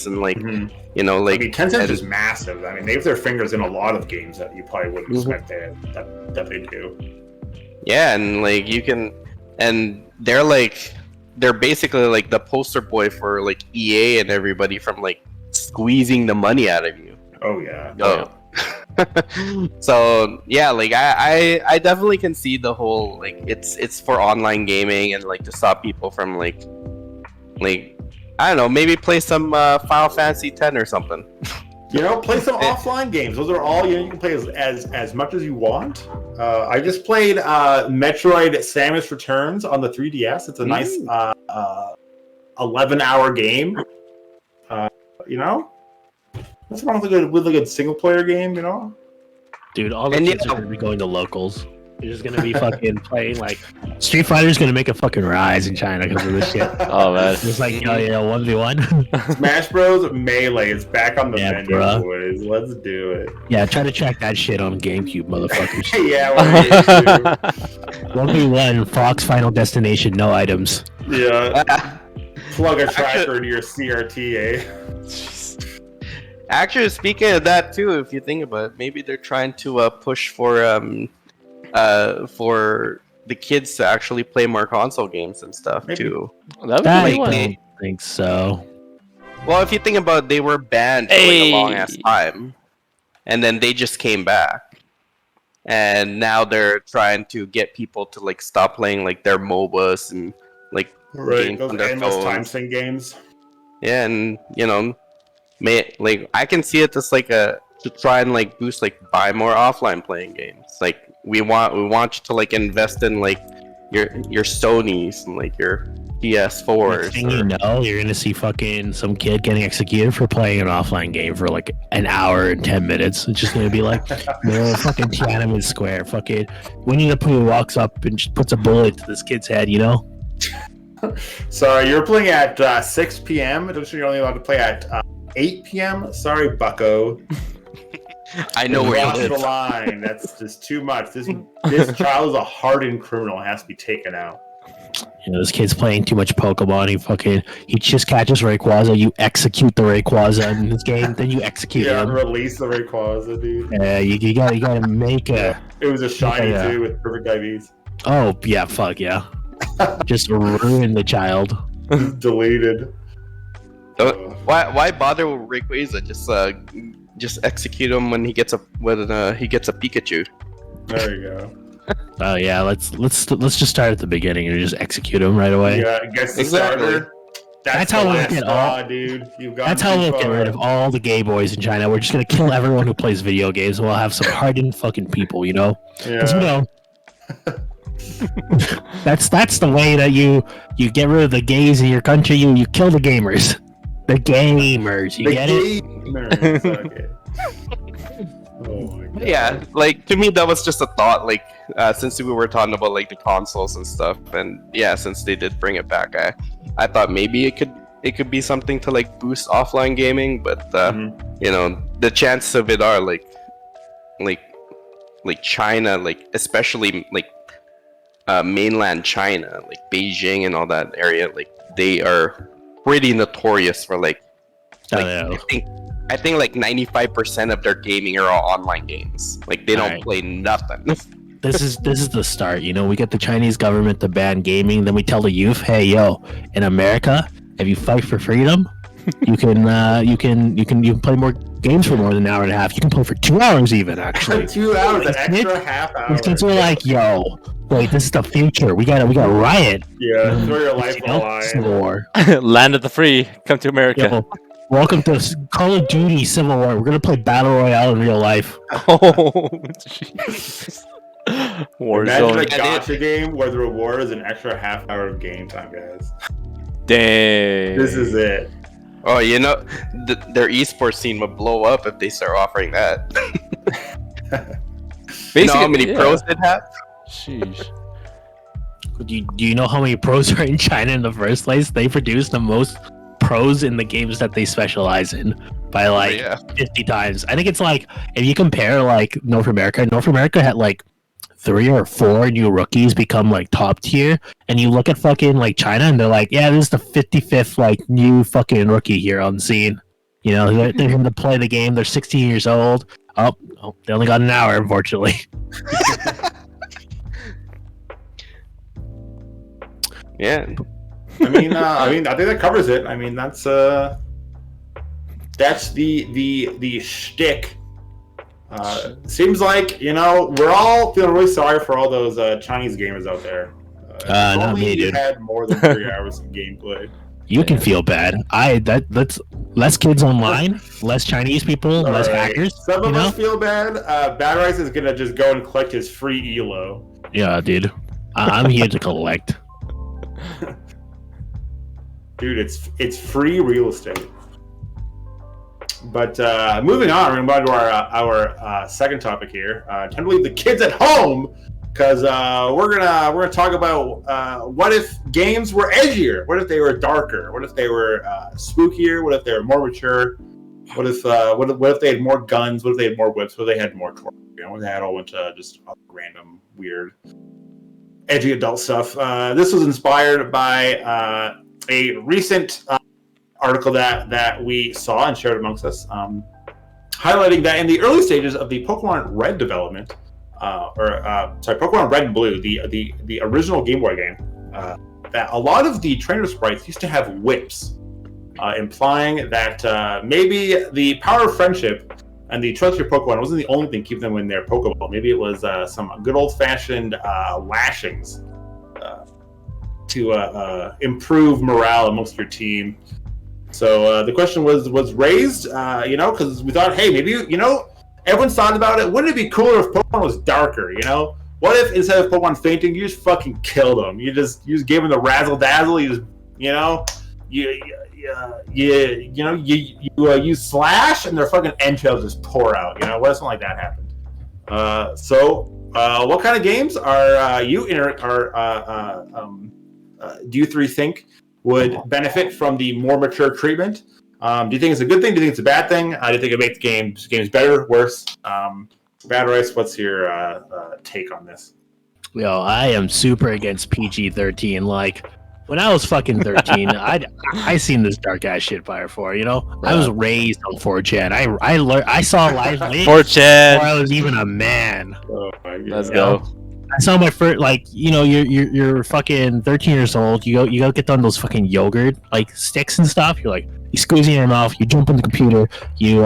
and like you know like I mean, Tencent is massive. I mean, they have their fingers in a lot of games that you probably wouldn't expect that they do. Yeah, and like you can, and they're basically like the poster boy for like EA and everybody from like squeezing the money out of you. Oh yeah. Oh. So yeah, like I definitely can see the whole like it's for online gaming and like to stop people from like I don't know, maybe play some Final Fantasy X or something. You know, play some offline games. Those are all you can play as much as you want. I just played Metroid: Samus Returns on the 3DS. It's a nice 11-hour game. You know, what's wrong with a good single player game? You know, Dude, all the kids are gonna be going to locals. They're just gonna be fucking playing like Street Fighter's gonna make a fucking rise in China because of this shit. Oh man, It's like 1v1. Smash Bros. Melee is back on the menu, bruh. boys. Let's do it. Yeah, try to track that shit on GameCube, motherfuckers. Yeah, 1v1, Fox Final Destination, no items. yeah. Plug a tracker into your CRT, eh? Actually, speaking of that too, if you think about it, maybe they're trying to push for the kids to actually play more console games and stuff Maybe. too. that would I be one. don't think so. Well, if you think about it, they were banned for like a long ass time, and then they just came back, and now they're trying to get people to like stop playing like their MOBAs and like Right, games those on their endless phones. time sink games. Yeah, and you know, like I can see it as like to try and like boost like buy more offline playing games. Like we want you to like invest in like your Sonys and like your PS4s. Next thing you know, you're gonna see fucking some kid getting executed for playing an offline game for like an hour and 10 minutes. It's just gonna be like, fucking Tiananmen Square. Fucking Winnie the Pooh walks up and just puts a bullet to this kid's head. You know? Sorry, you're playing at 6 p.m. Don't you're only allowed to play at 8 p.m.? Sorry, bucko. I know where Cross you the live. line. That's just too much. This child is a hardened criminal. It has to be taken out. You know, this kid's playing too much Pokemon. He just catches Rayquaza. You execute the Rayquaza in this game, then you execute Yeah, him. release the Rayquaza, dude. You gotta make a. It was a shiny Yeah. too with perfect IVs. Oh yeah, fuck yeah. Just ruin the child. Deleted. Why bother with Rayquaza? Just execute him when he gets a Pikachu. There you go. Oh yeah, let's just start at the beginning and just execute him right away. Yeah, gets the Exactly. starter. That's the how we'll last get straw, dude. You've got. That's how we'll get rid of all the gay boys in China. We're just gonna kill everyone who plays video games. We'll have some hardened fucking people, you know. 'Cause, you Yeah. know, that's the way that you get rid of the gays in your country. You kill the gamers. The gamers, you The get it? gamers. Okay. Oh my god. Yeah, like to me that was just a thought. Like since we were talking about like the consoles and stuff, and yeah, since they did bring it back, I thought maybe it could be something to like boost offline gaming, but you know the chances of it are like China, like especially like mainland China, like Beijing and all that area, like they are pretty notorious for like I think like 95% of their gaming are all online games. Like they don't Alright. play nothing. This is the start. You know, we get the Chinese government to ban gaming, then we tell the youth, hey yo, in America, if you fight for freedom, you can play more games for more than an hour and a half. You can play for 2 hours even, actually. 2 hours, an These extra kids- half hour. These kids were like, yo, wait, this is the future. We got riot. Yeah, throw your life You on the know? line. Civil War. Land of the free. Come to America. Yo, welcome to Call of Duty Civil War. We're gonna play Battle Royale in real life. Oh, jeez. Imagine a Warzone. gotcha game where the reward is an extra half hour of game time, guys. Dang. This is it. Oh, their esports scene would blow up if they start offering that. You know how many pros it have? Sheesh. Do you know how many pros are in China in the first place? They produce the most pros in the games that they specialize in by like 50 times. I think it's like, if you compare like North America had like 3 or 4 new rookies become like top tier, and you look at fucking like China and they're like, yeah, this is the 55th like new fucking rookie here on the scene. You know, they're going to play the game. They're 16 years old. Oh, they only got an hour, unfortunately. Yeah. I mean, I think that covers it. I mean, that's the shtick. Seems like, we're all feeling really sorry for all those Chinese gamers out there. Not me, dude. Had more than 3 hours of gameplay. You can feel bad. That's less kids online, less Chinese people, less hackers. Some of us feel bad. Bad Rice is gonna just go and collect his free ELO. Yeah, dude. I'm here to collect. Dude, it's free real estate. But moving on, we're going to go to our second topic here. Time to leave the kids at home, because we're gonna talk about what if games were edgier? What if they were darker? What if they were spookier? What if they were more mature? What if they had more guns? What if they had more whips? What if they had more torque? What if they had a whole bunch of just random weird edgy adult stuff? This was inspired by a recent article that we saw and shared amongst us, highlighting that in the early stages of the Pokemon Red development, Pokemon Red and Blue, the original Game Boy game, that a lot of the trainer sprites used to have whips, implying that maybe the power of friendship and the trust of your Pokemon wasn't the only thing keeping them in their Pokeball. Maybe it was some good old-fashioned lashings to improve morale amongst your team. So the question was raised, because we thought, hey, maybe, everyone's thought about it. Wouldn't it be cooler if Pokemon was darker, What if instead of Pokemon fainting, you just fucking killed them? You just gave them the razzle dazzle. You just, you slash and their fucking entrails just pour out. What if something like that happened? What kind of games are do you three think would benefit from the more mature treatment? Do you think it's a good thing? Do you think it's a bad thing? Do you think it makes games better, worse? Bad Rice, what's your take on this? Yo, I am super against PG-13. Like, when I was fucking 13, I seen this dark ass shit by before. I was raised on 4chan. I saw live 4chan before I was even a man. Oh my God. Let's go. I saw my first, you're fucking 13 years old. You go get on those fucking yogurt sticks and stuff. You're like, you squeeze it in your mouth. You jump on the computer. You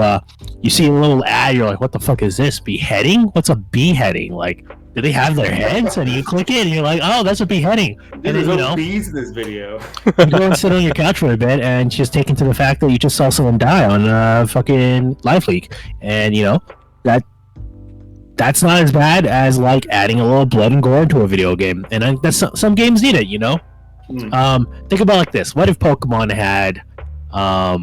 see a little ad. You're like, what the fuck is this? Beheading? What's a beheading? Like, do they have their heads? And you click it, and you're like, oh, that's a beheading. And there's no bees in this video. You go and sit on your couch for a bit, and just take into the fact that you just saw someone die on fucking Live Leak, and that's not as bad as adding a little blood and gore into a video game, and that's some games need it. Think about it like this: what if Pokemon had, a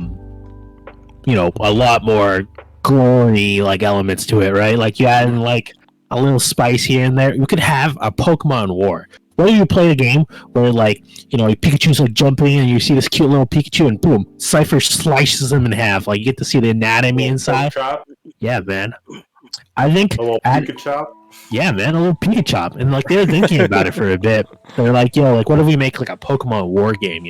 lot more gory elements to it, right? Like you add a little spice here and there. You could have a Pokemon war. What if you play a game where Pikachu's jumping and you see this cute little Pikachu and boom, Cypher slices him in half. You get to see the anatomy inside. Yeah, man. I think a little Pika chop. Yeah, man, a little Pika chop. And they were thinking about it for a bit. They're like, what if we make a Pokemon war game?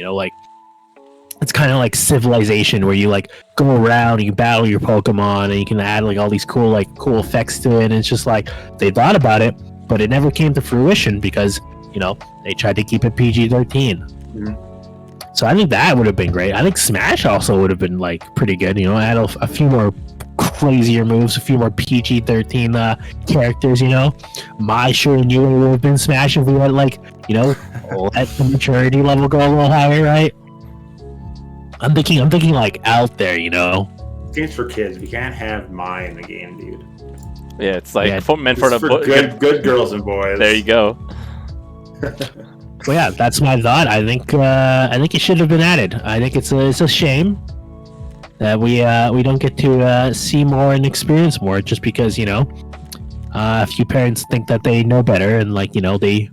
It's kind of like Civilization, where you go around and you battle your Pokemon, and you can add all these cool effects to it. And it's just they thought about it, but it never came to fruition because they tried to keep it PG-13. Mm-hmm. So I think that would have been great. I think Smash also would have been pretty good. Add a few more crazier moves, a few more PG-13 characters. My sure and you would have been Smash if we had let the maturity level go a little higher, right? I'm thinking out there, Games for kids. We can't have Mai in the game, dude. Yeah, it's meant for the good girls and boys. There you go. Well, yeah, that's my thought. I think it should have been added. I think it's a shame that we don't get to see more and experience more, just because a few parents think that they know better, and they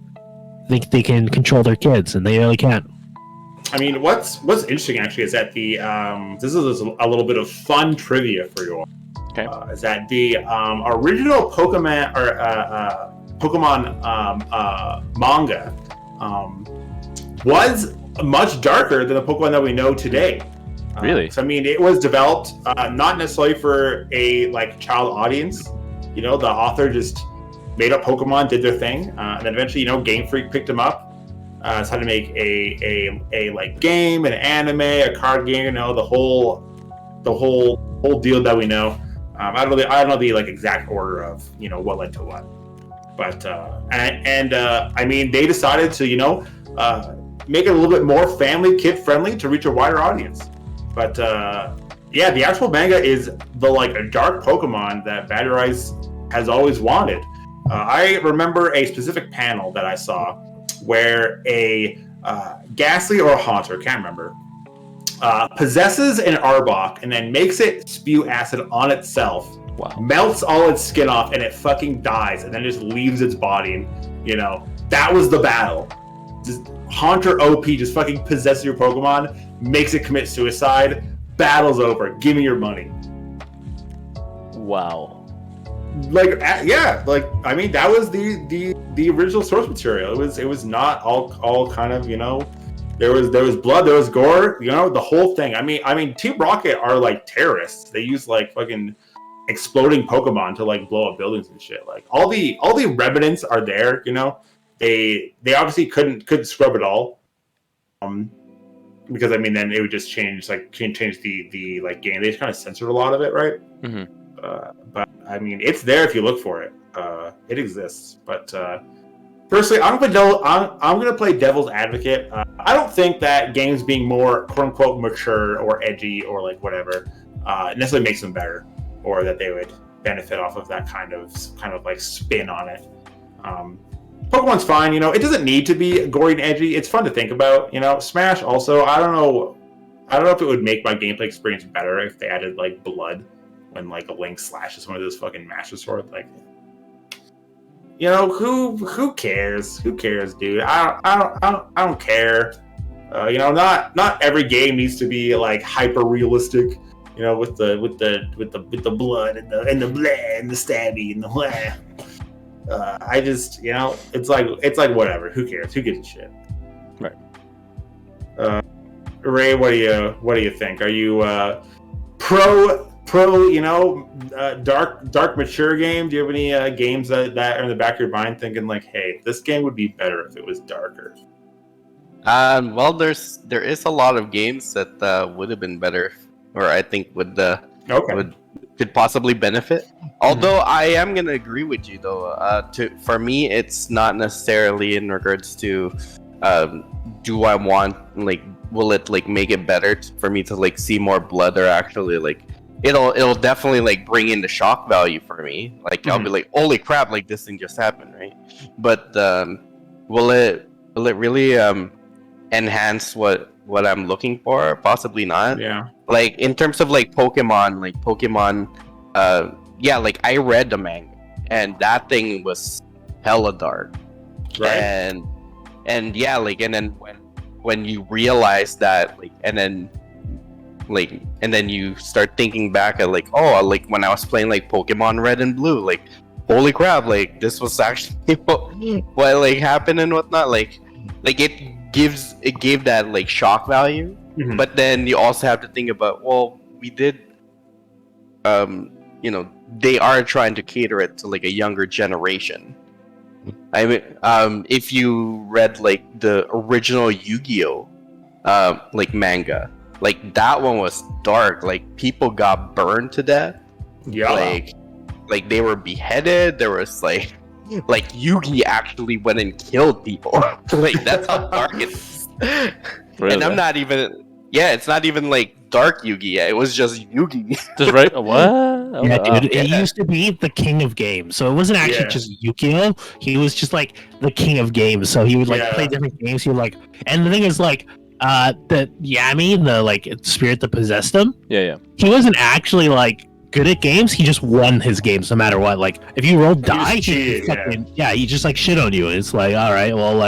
think they can control their kids, and they really can't. I mean, what's interesting actually is that the this is a little bit of fun trivia for you all. Okay. Is that the original Pokemon manga was much darker than the Pokemon that we know today. Really? So I mean, it was developed not necessarily for a child audience. The author just made up Pokemon, did their thing, and then eventually, Game Freak picked them up. Decided to make a game, an anime, a card game. The whole deal that we know. I don't know the exact order of what led to what, but I mean, they decided to make it a little bit more kid friendly to reach a wider audience. But yeah, the actual manga is a dark Pokemon that Battery Rise has always wanted. I remember a specific panel that I saw where a Ghastly or a Haunter, can't remember, possesses an Arbok and then makes it spew acid on itself. Wow. Melts all its skin off, and it fucking dies, and then just leaves its body. And that was the battle. Just Haunter OP just fucking possesses your Pokemon, makes it commit suicide. Battle's over. Give me your money. Wow. Yeah, I mean, that was the original source material. It was not all kind of there was blood, there was gore, the whole thing. I mean, Team Rocket are terrorists. They use fucking exploding Pokemon to blow up buildings and shit. All the remnants are there. They obviously couldn't scrub it all. Because I mean, then it would just change the game. They just kind of censored a lot of it, right? Mm-hmm. But I mean, it's there if you look for it. It exists. But personally, I'm gonna play devil's advocate. I don't think that games being more quote unquote mature or edgy or whatever necessarily makes them better, or that they would benefit off of that kind of spin on it. Pokemon's fine. It doesn't need to be gory and edgy. It's fun to think about. Smash also. I don't know if it would make my gameplay experience better if they added blood when a Link slashes one of those fucking Master Sword. Who cares? Who cares, dude? I don't care. Not every game needs to be hyper realistic. With the blood and the bleh and the stabby and the bleh. I just it's whatever. Who cares? Who gives a shit? Right. Ray, what do you think? Are you pro dark mature game? Do you have any games that are in the back of your mind thinking hey, this game would be better if it was darker? Well, there is a lot of games that would have been better, or I think could possibly benefit. Although I am gonna agree with you though. For me, it's not necessarily in regards to do I want will it make it better for me to see more blood, or actually it'll definitely bring in the shock value for me. I'll be holy crap, this thing just happened, right? But will it really enhance what I'm looking for? Possibly not. Yeah. In terms of Pokemon, I read the manga, and that thing was hella dark. Right. And yeah, and then when you realize that, and then you start thinking back at when I was playing Pokemon Red and Blue, holy crap, this was actually what happened and whatnot. It gave that shock value. Mm-hmm. But then you also have to think about, we did they are trying to cater it to a younger generation. I mean, if you read the original Yu-Gi-Oh manga, that one was dark. People got burned to death. Yeah. They were beheaded. There was Yugi actually went and killed people. That's how dark it is. Really? And I'm not even. Yeah, it's not even dark Yugi. It was just Yugi. Just right? What? Yeah, dude. It used to be the king of games, so it wasn't actually just Yu-Gi-Oh. He was just the king of games. So he would play different games. He would and the thing is the Yami, the like spirit that possessed him, Yeah. he wasn't actually like good at games. He just won his games no matter what. Like if you roll die, he just like shit on you. And it's like, all right, well,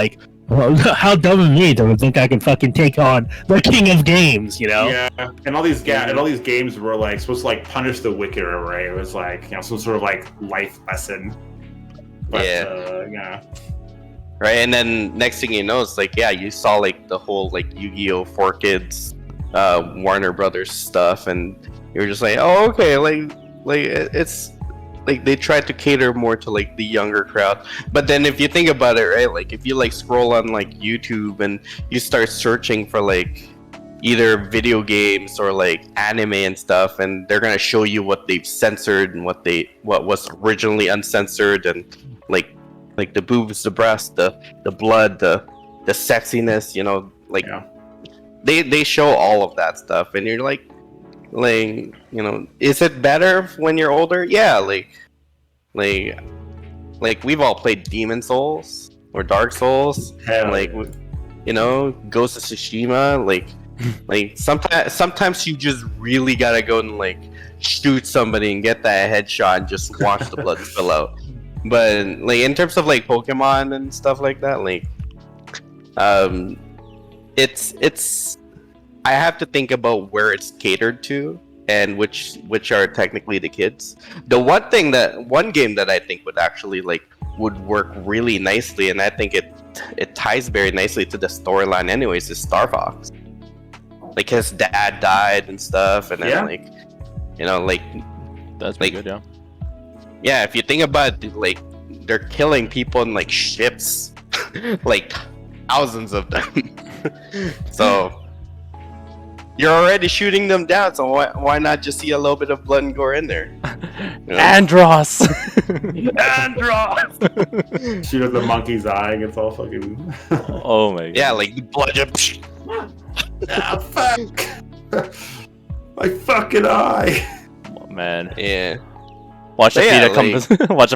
how dumb of me to think I can fucking take on the king of games, you know? Yeah, and all these games were like supposed to like punish the wicked, right? It was like, you know, some sort of like life lesson. But, yeah. Right, and then next thing you know, it's like, yeah, you saw like the whole like Yu-Gi-Oh! 4Kids, Warner Brothers stuff, and you're just like, oh, okay, like it's like they tried to cater more to like the younger crowd. But then if you think about it, right, like if you like scroll on like YouTube and you start searching for like either video games or like anime and stuff, and they're gonna show you what they've censored and what was originally uncensored, and like the boobs, the breasts, the blood, the sexiness, you know, like they show all of that stuff, and you're like, you know, is it better when you're older? Yeah, like we've all played Demon Souls or Dark Souls, like, you know, Ghost of Tsushima, like sometimes you just really gotta go and like shoot somebody and get that headshot and just watch the blood spill out. But like in terms of like Pokemon and stuff like that, like it's I have to think about where it's catered to and which are technically the kids. The one game that I think would work really nicely, and I think it ties very nicely to the storyline anyways, is Star Fox. Like his dad died and stuff, and then like, you know, like that's pretty good, yeah. Yeah, if you think about it, like they're killing people in like ships, like thousands of them. So you're already shooting them down, so why not just see a little bit of blood and gore in there? You know? Andros! Andros! Shoot at the monkey's eye and it's all fucking... Oh my god. Yeah, like the blood just... Ah, fuck! My fucking eye! Oh, man. Yeah. Watch a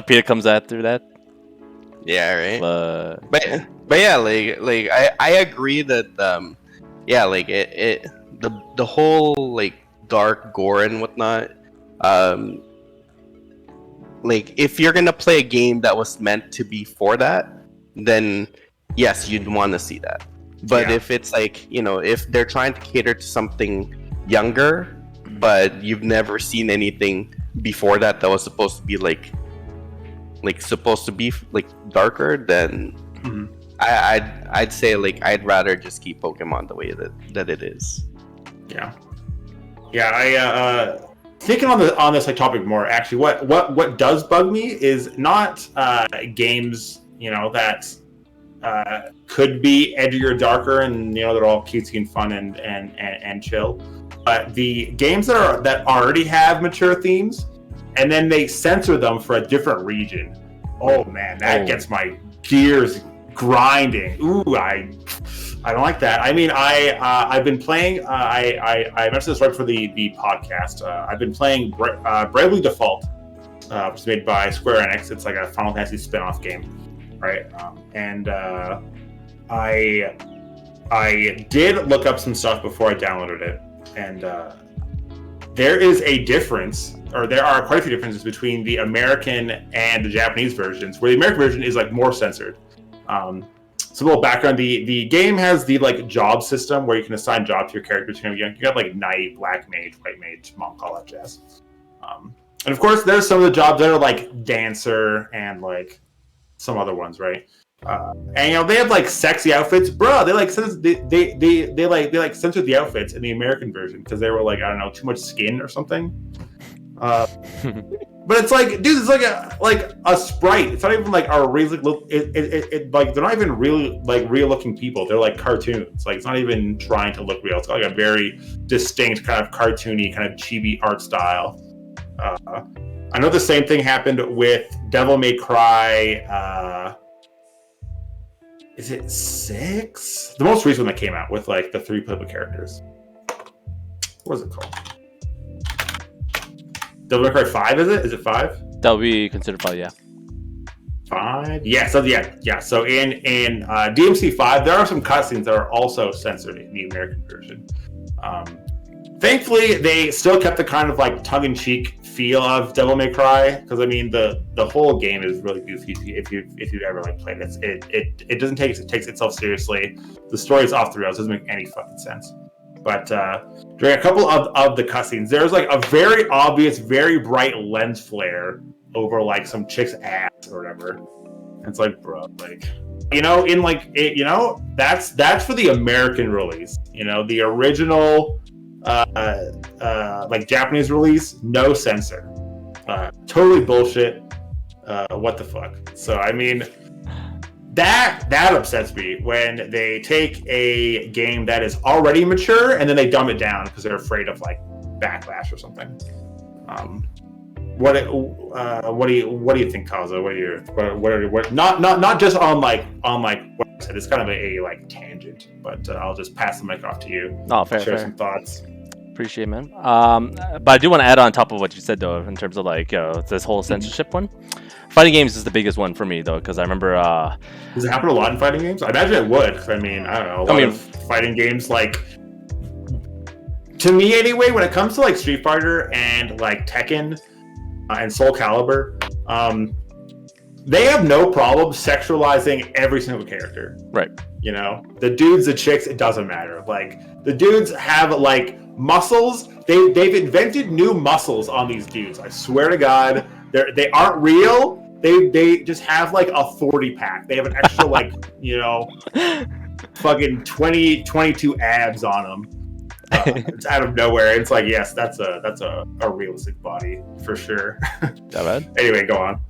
PETA comes out through that. Yeah, right? But yeah, like I agree that yeah, like it the whole like dark gore and whatnot, like if you're gonna play a game that was meant to be for that, then yes, you'd want to see that. But if it's like, you know, if they're trying to cater to something younger, but you've never seen anything before that was supposed to be like darker, then I'd say like I'd rather just keep Pokemon the way that it is. Yeah. I thinking on this like topic more. Actually, what does bug me is not games, you know, that could be edgier, darker, and you know they're all cutesy and fun and chill. But the games that already have mature themes, and then they censor them for a different region. Oh man, that gets my gears grinding. Ooh, I don't like that. I mean, I've been playing. I mentioned this right before the podcast. I've been playing Bravely Default, which is made by Square Enix. It's like a Final Fantasy spin-off game, right? And I did look up some stuff before I downloaded it, and there is a difference, or there are quite a few differences between the American and the Japanese versions, where the American version is like more censored. So a little background: the game has the like job system where you can assign jobs to your characters. You got like knight, black mage, white mage, monk, all that jazz. And of course, there's some of the jobs that are like dancer and like some other ones, right? And you know they have like sexy outfits, bro. They like censored the outfits in the American version because they were like, I don't know, too much skin or something. But it's like, dude, it's like a sprite. It's not even like a really like they're not even really like real looking people. They're like cartoons. Like it's not even trying to look real. It's got like a very distinct kind of cartoony kind of chibi art style. I know the same thing happened with Devil May Cry. Is it 6? The most recent one that came out with like the 3 playable characters. What is it called? Devil May Cry 5, is it? Is it 5? That'll be considered 5, yeah. 5. Yeah, so yeah. So in DMC 5, there are some cutscenes that are also censored in the American version. Thankfully, they still kept the kind of like tongue-in-cheek feel of Devil May Cry, because I mean the whole game is really goofy if you've ever like played it. It doesn't takes itself seriously. The story is off the rails. It doesn't make any fucking sense. But during a couple of the cutscenes, there's like a very obvious, very bright lens flare over like some chick's ass or whatever. And it's like, bro, like, you know, in like it, you know, that's for the American release. You know, the original like Japanese release, no censor. Totally bullshit. What the fuck? So I mean, that upsets me when they take a game that is already mature and then they dumb it down because they're afraid of like backlash or something. What do you think, Kaza? What not just on like what I said. It's kind of a like tangent, but I'll just pass the mic off to you. Oh, fair. Some thoughts. Appreciate it, man. But I do want to add on top of what you said though, in terms of like this whole censorship one. Fighting games is the biggest one for me though, because I remember. Does it happen a lot in fighting games? I imagine it would. Cause I mean, I don't know. A lot of fighting games, like, to me anyway, when it comes to like Street Fighter and like Tekken and Soul Calibur, they have no problem sexualizing every single character. Right. You know, the dudes, the chicks, it doesn't matter. Like the dudes have like muscles. They've invented new muscles on these dudes. I swear to God, they aren't real. They just have like a 40-pack. They have an extra like, you know, fucking 22 abs on them. It's out of nowhere. It's like, yes, that's a realistic body for sure. Not bad. Anyway, go on.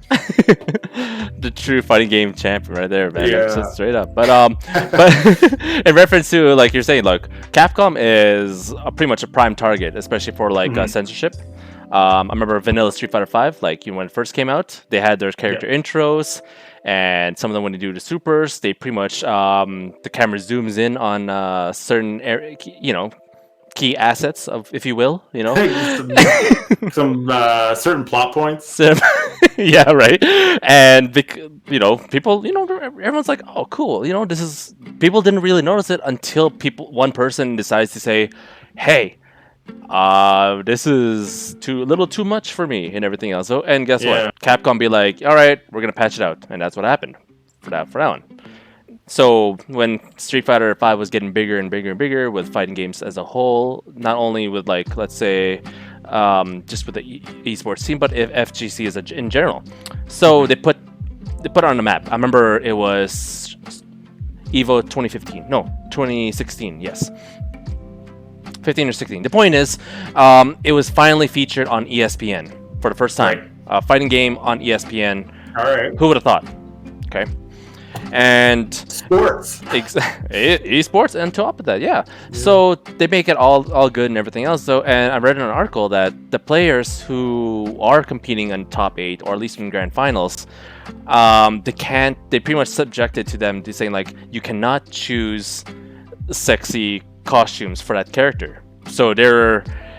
The true fighting game champion right there, man. Yeah. Just straight up. But in reference to like you're saying, like Capcom is pretty much a prime target, especially for like censorship. I remember Vanilla Street Fighter 5, like when it first came out, they had their character intros, and some of them when they do the supers, they pretty much the camera zooms in on certain key assets of, if you will, you know, some certain plot points. Yeah, right. And you know, people, you know, everyone's like, oh, cool. You know, this is, people didn't really notice it until one person decides to say, hey, this is a little too much for me and everything else. So, and guess what? Capcom be like, all right, we're gonna patch it out, and that's what happened for that one. So when Street Fighter 5 was getting bigger and bigger and bigger with fighting games as a whole, not only with like, let's say, just with the esports team, but FGC as in general. So they put it on the map. I remember it was Evo 2016. Yes. 15 or 16. The point is, it was finally featured on ESPN for the first time. A fighting game on ESPN. All right. Who would have thought? Okay. And sports, esports, and top of that, yeah. So they make it all good and everything else. So, and I read in an article that the players who are competing in top 8 or at least in grand finals, they pretty much subjected to them to saying like, you cannot choose sexy costumes for that character. So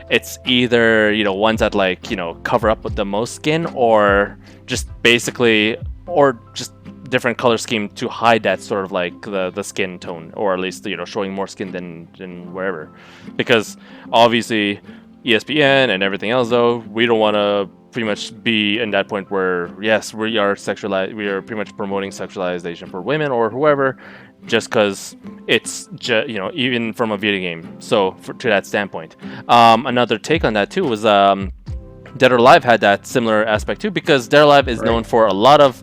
it's either, you know, ones that like, you know, cover up with the most skin, or just basically, or just different color scheme to hide that sort of like the skin tone, or at least, you know, showing more skin than wherever. Because obviously ESPN and everything else, though, we don't want to pretty much be in that point where, yes, we are pretty much promoting sexualization for women or whoever, just because it's you know, even from a video game. So to that standpoint, another take on that too was Dead or Alive had that similar aspect too, because Dead or Alive is known for a lot of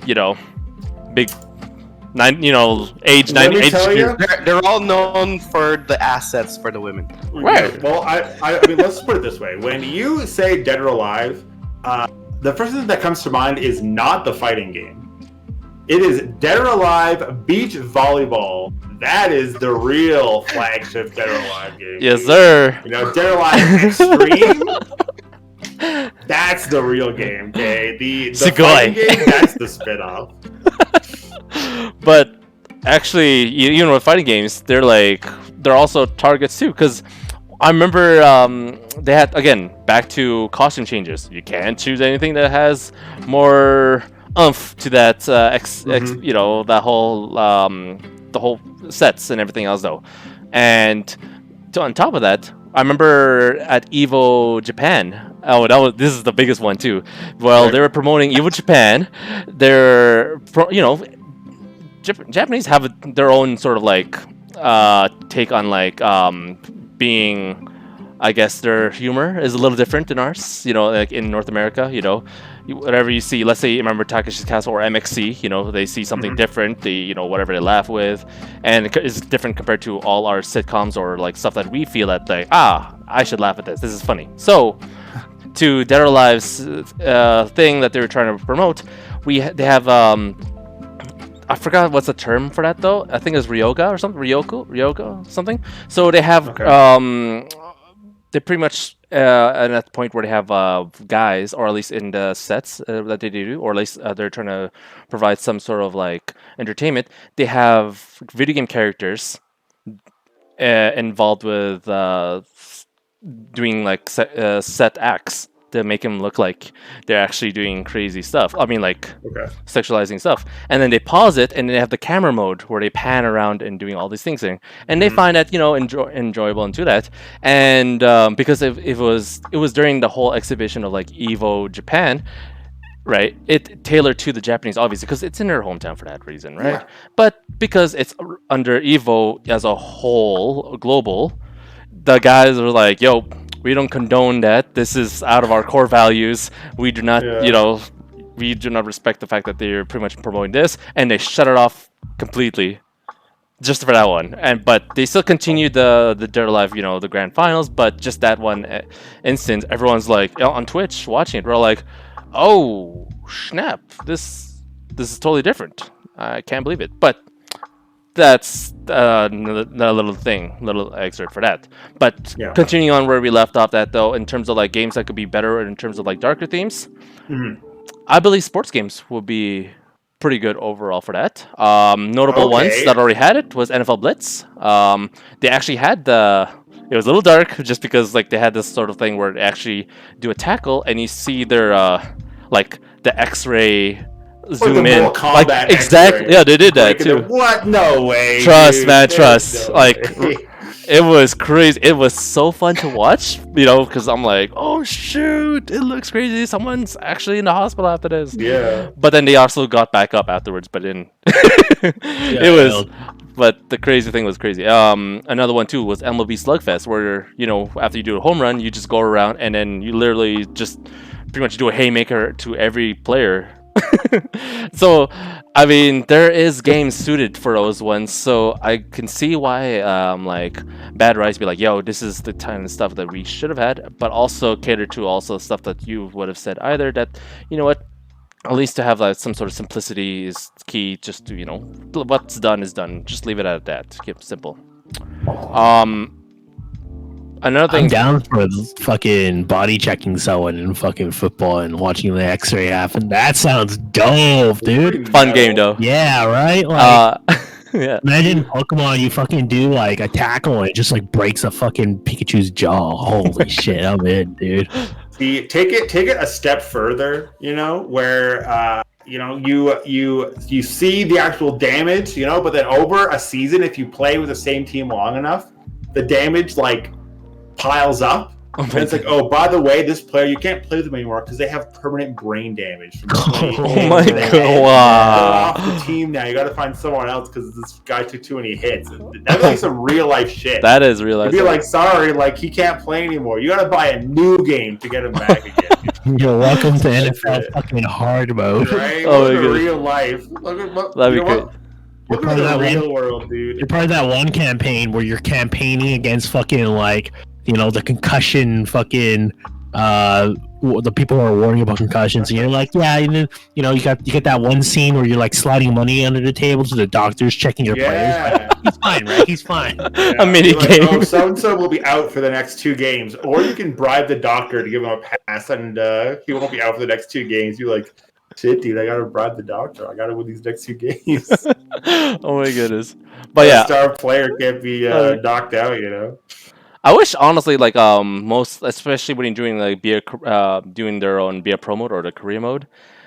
you know, big age 9 age. They're all known for the assets for the women. Right. Well, I mean, let's put it this way: when you say Dead or Alive, the first thing that comes to mind is not the fighting game. It is Dead or Alive Beach Volleyball. That is the real flagship Dead or Alive game. Yes, sir. You know, Dead or Alive Extreme. That's the real game, okay? The fighting game, that's the spin-off. But actually, even with fighting games, they're also targets too, because I remember they had, again, back to costume changes. You can't choose anything that has more oomph to that Mhm. you know, that whole the whole sets and everything else though. And on top of that, I remember at Evo Japan. Oh, this is the biggest one too. Well, Right. they were promoting Evo Japan. You know, Japanese have their own sort of like take on like being. I guess their humor is a little different than ours. You know, like in North America, you know, whatever you see. Let's say you remember Takeshi's Castle or MXC. You know, they see something Mhm. different. They, you know, whatever they laugh with, and it's different compared to all our sitcoms or like stuff that we feel that like, I should laugh at this. This is funny. So to Dead or Alive's thing that they were trying to promote, they have I forgot what's the term for that though. I think it's Ryoga or something. Ryoga something. So they have Okay. they pretty much at that point where they have guys, or at least in the sets that they do, or at least they're trying to provide some sort of like entertainment. They have video game characters involved with doing like set acts to make them look like they're actually doing crazy stuff. I mean, like Okay. sexualizing stuff. And then they pause it, and they have the camera mode where they pan around and doing all these things. And they Mhm. find that, you know, enjoyable and do that. And because it was during the whole exhibition of like Evo Japan. Right, it tailored to the Japanese, obviously, because it's in their hometown for that reason, right? Yeah. But because it's under Evo as a whole, global, the guys are like, yo, we don't condone that. This is out of our core values. We do not, you Yeah. know, we do not respect the fact that they're pretty much promoting this, and they shut it off completely just for that one. And but they still continue the Dead or Alive, you know, the grand finals. But just that one instance, everyone's like on Twitch watching it. We're like, oh snap, this is totally different. I can't believe it. But that's another little excerpt for that. But Yeah. continuing on where we left off, that though, in terms of like games that could be better, in terms of like darker themes, Mhm. I believe sports games will be pretty good overall for that. Notable ones Okay. that already had it was NFL Blitz. They actually had the. It was a little dark just because like they had this sort of thing where they actually do a tackle and you see their like the X-ray Like the zoom in. Mortal Like Kombat exactly, X-ray. yeah, they did that Breaking the too. what? No way. Trust, Dude. man, There's trust. no Like way. it was crazy. It was so fun to watch, you know, because I'm like, oh shoot, it looks crazy. Someone's actually in the hospital after this. Yeah. But then they also got back up afterwards, but didn't. Yeah, It was, but the crazy thing was crazy. Another one too was MLB Slugfest, where, you know, after you do a home run, you just go around and then you literally just pretty much do a haymaker to every player. So, I mean, there is games suited for those ones, so I can see why, like, Bad Rice be like, yo, this is the kind of stuff that we should have had, but also cater to also stuff that you would have said either that, you know what, at least to have like some sort of simplicity is key. Just to, you know, what's done is done. Just leave it at that. Keep it simple. Um, another I'm thing. down for fucking body checking someone in fucking football and watching the X-ray happen. That sounds dope, dude. Fun game though. Yeah, right. Like, Yeah. imagine Pokemon. You fucking do like a tackle and it just like breaks a fucking Pikachu's jaw. Holy shit, I'm in, dude. See, take it a step further. You know, where you know you see the actual damage. You know, but then over a season, if you play with the same team long enough, the damage like piles up. Oh And my it's like, oh, by the way, this player, you can't play with them anymore because they have permanent brain damage. From Oh my God. God, They're wow. off the team now. You got to find someone else because this guy took too many hits. That's like some real life shit. That is real life. You'd be like, sorry, like he can't play anymore. You got to buy a new game to get him back again. You're welcome to That's NFL it. fucking hard mode. Right? Oh Look my at goodness. real life. Look at That'd be you know great. what? You're Look part at of the that real world, dude. You're part of that one campaign where you're campaigning against fucking like, you know, the concussion fucking the people who are worrying about concussions, and you're like, yeah, you know, you get that one scene where you're like sliding money under the table to the doctors checking your players. Yeah. He's fine, right? He's fine. A mini You're like, game. oh, so and so will be out for the next 2 games, or you can bribe the doctor to give him a pass, and he won't be out for the next 2 games. You're like, shit, dude, I gotta bribe the doctor. I gotta win these next 2 games. Oh my goodness. But yeah, star player can't be knocked out. You know. I wish honestly, like most, especially when you're doing like doing their own BA pro mode or the career mode,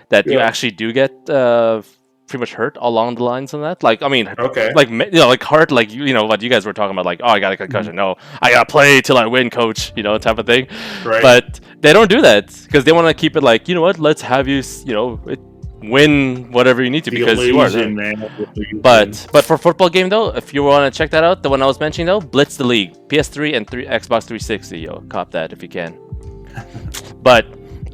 that you Yeah. actually do get pretty much hurt along the lines of that. Like, I mean, Okay. like like hurt, like what you guys were talking about, like, oh, I got a concussion. No, I gotta play till I win, coach. Type of thing. Right. But they don't do that because they want to keep it like, what? Let's have you, win whatever you need to The because you are there. illusion, man. The illusion. But for football game though, if you want to check that out, the one I was mentioning though, Blitz the League, PS3 and Xbox 360, cop that if you can. But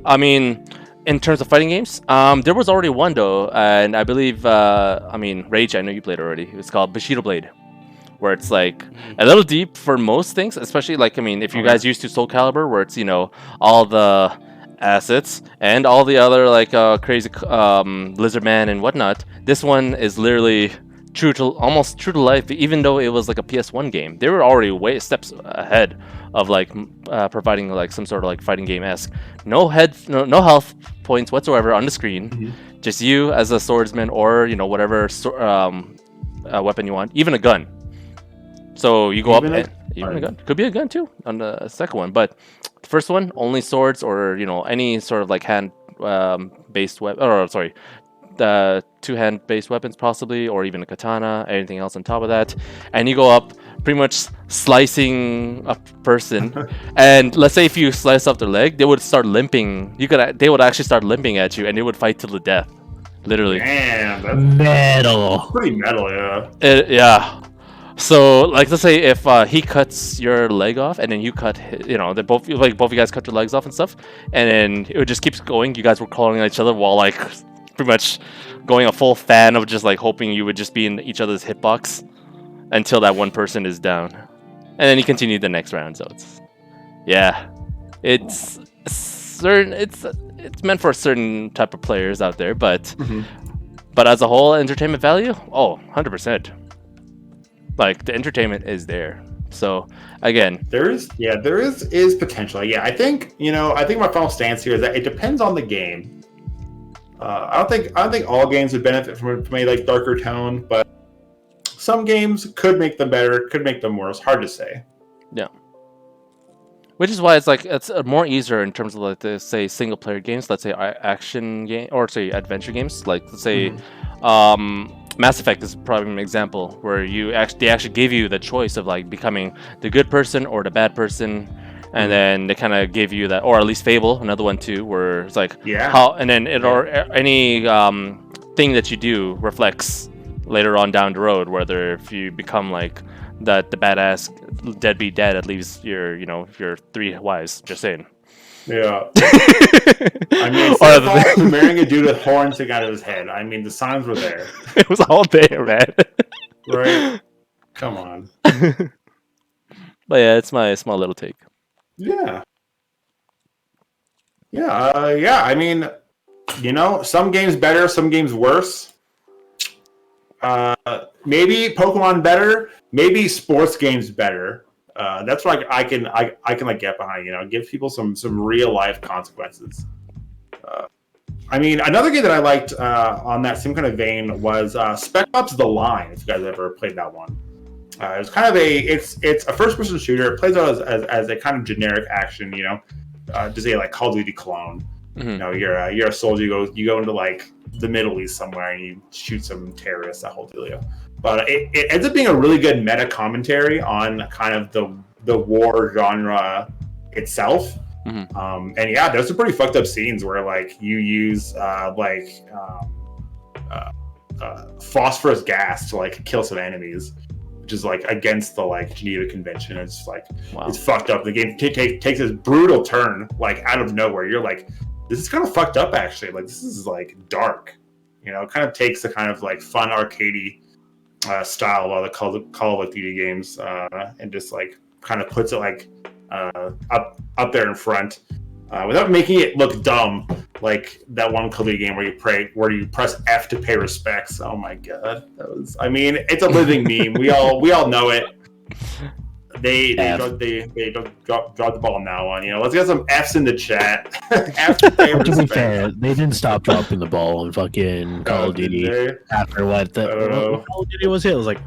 I mean, in terms of fighting games, there was already one though, and I believe, Rage, I know you played already. It's called Bushido Blade, where it's like a little deep for most things, especially like, if you guys used to Soul Calibur, where it's all the assets and all the other like crazy lizard man and whatnot. This one is literally almost true to life, even though it was like a PS1 game. They were already way steps ahead of like providing like some sort of like fighting game-esque. No health points whatsoever on the screen. Just you as a swordsman or whatever weapon you want, even a gun. So you go up and even a gun. Could be a gun too on the second one, but the first one only swords or any sort of like hand based weapon. Or sorry, the two-hand based weapons possibly, or even a katana. Anything else on top of that, and you go up pretty much slicing a person. And let's say if you slice off their leg, they would start limping. They would actually start limping at you, and they would fight till the death, literally. Damn, that's Metal. pretty metal, yeah. Yeah. So, like, let's say if he cuts your leg off, and then you cut, they both of you guys cut your legs off and stuff, and then it just keeps going. You guys were calling at each other while, like, pretty much going a full fan of just like hoping you would just be in each other's hitbox until that one person is down, and then you continue the next round. So it's certain. It's meant for a certain type of players out there, but as a whole, entertainment value, 100%. Like, the entertainment is there. So again, there is potential. Yeah, I think my final stance here is that it depends on the game. I don't think all games would benefit from a like darker tone, but some games could make them better, could make them worse. Hard to say. Yeah. Which is why it's more easier in terms of like the say single player games. Let's say action game or say adventure games. Like let's say, Mass Effect is probably an example where they actually give you the choice of like becoming the good person or the bad person, and then they kind of give you that, or at least Fable, another one too, where it's like how, and then or any thing that you do reflects later on down the road, whether if you become like the badass deadbeat dad that leaves your your 3 wives. Just saying. Yeah. I mean, marrying a dude with horns sticking out of his head. I mean, the signs were there. It was all there, man. Right? Come on. But yeah, it's my small little take. Yeah. Yeah. I mean, some games better, some games worse. Maybe Pokemon better, maybe sports games better. That's what I can like get behind. Give people some real life consequences. I mean, another game that I liked on that same kind of vein was Spec Ops: The Line. If you guys ever played that one, it was kind of it's a first person shooter. It plays out as a kind of generic action. To say like Call of Duty clone. You're a soldier. You go into like the Middle East somewhere and you shoot some terrorists. That whole dealio. But it ends up being a really good meta commentary on kind of the war genre itself. And yeah, there's some pretty fucked up scenes where like you use phosphorus gas to like kill some enemies, which is like against the like Geneva Convention. It's like It's fucked up. The game takes this brutal turn like out of nowhere. You're like, this is kind of fucked up actually. Like this is like dark. It kind of takes the kind of like fun arcadey style of all the Call of Duty games, and just like kind of puts it like up there in front, without making it look dumb, like that one Call of Duty game where you press F to pay respects. Oh my god, it's a living meme. We all know it. They dropped the ball on that one. Let's get some F's in the chat. F to pay respects. To be fair, they didn't stop dropping the ball on fucking Call of Duty after what Call of Duty was it? It was like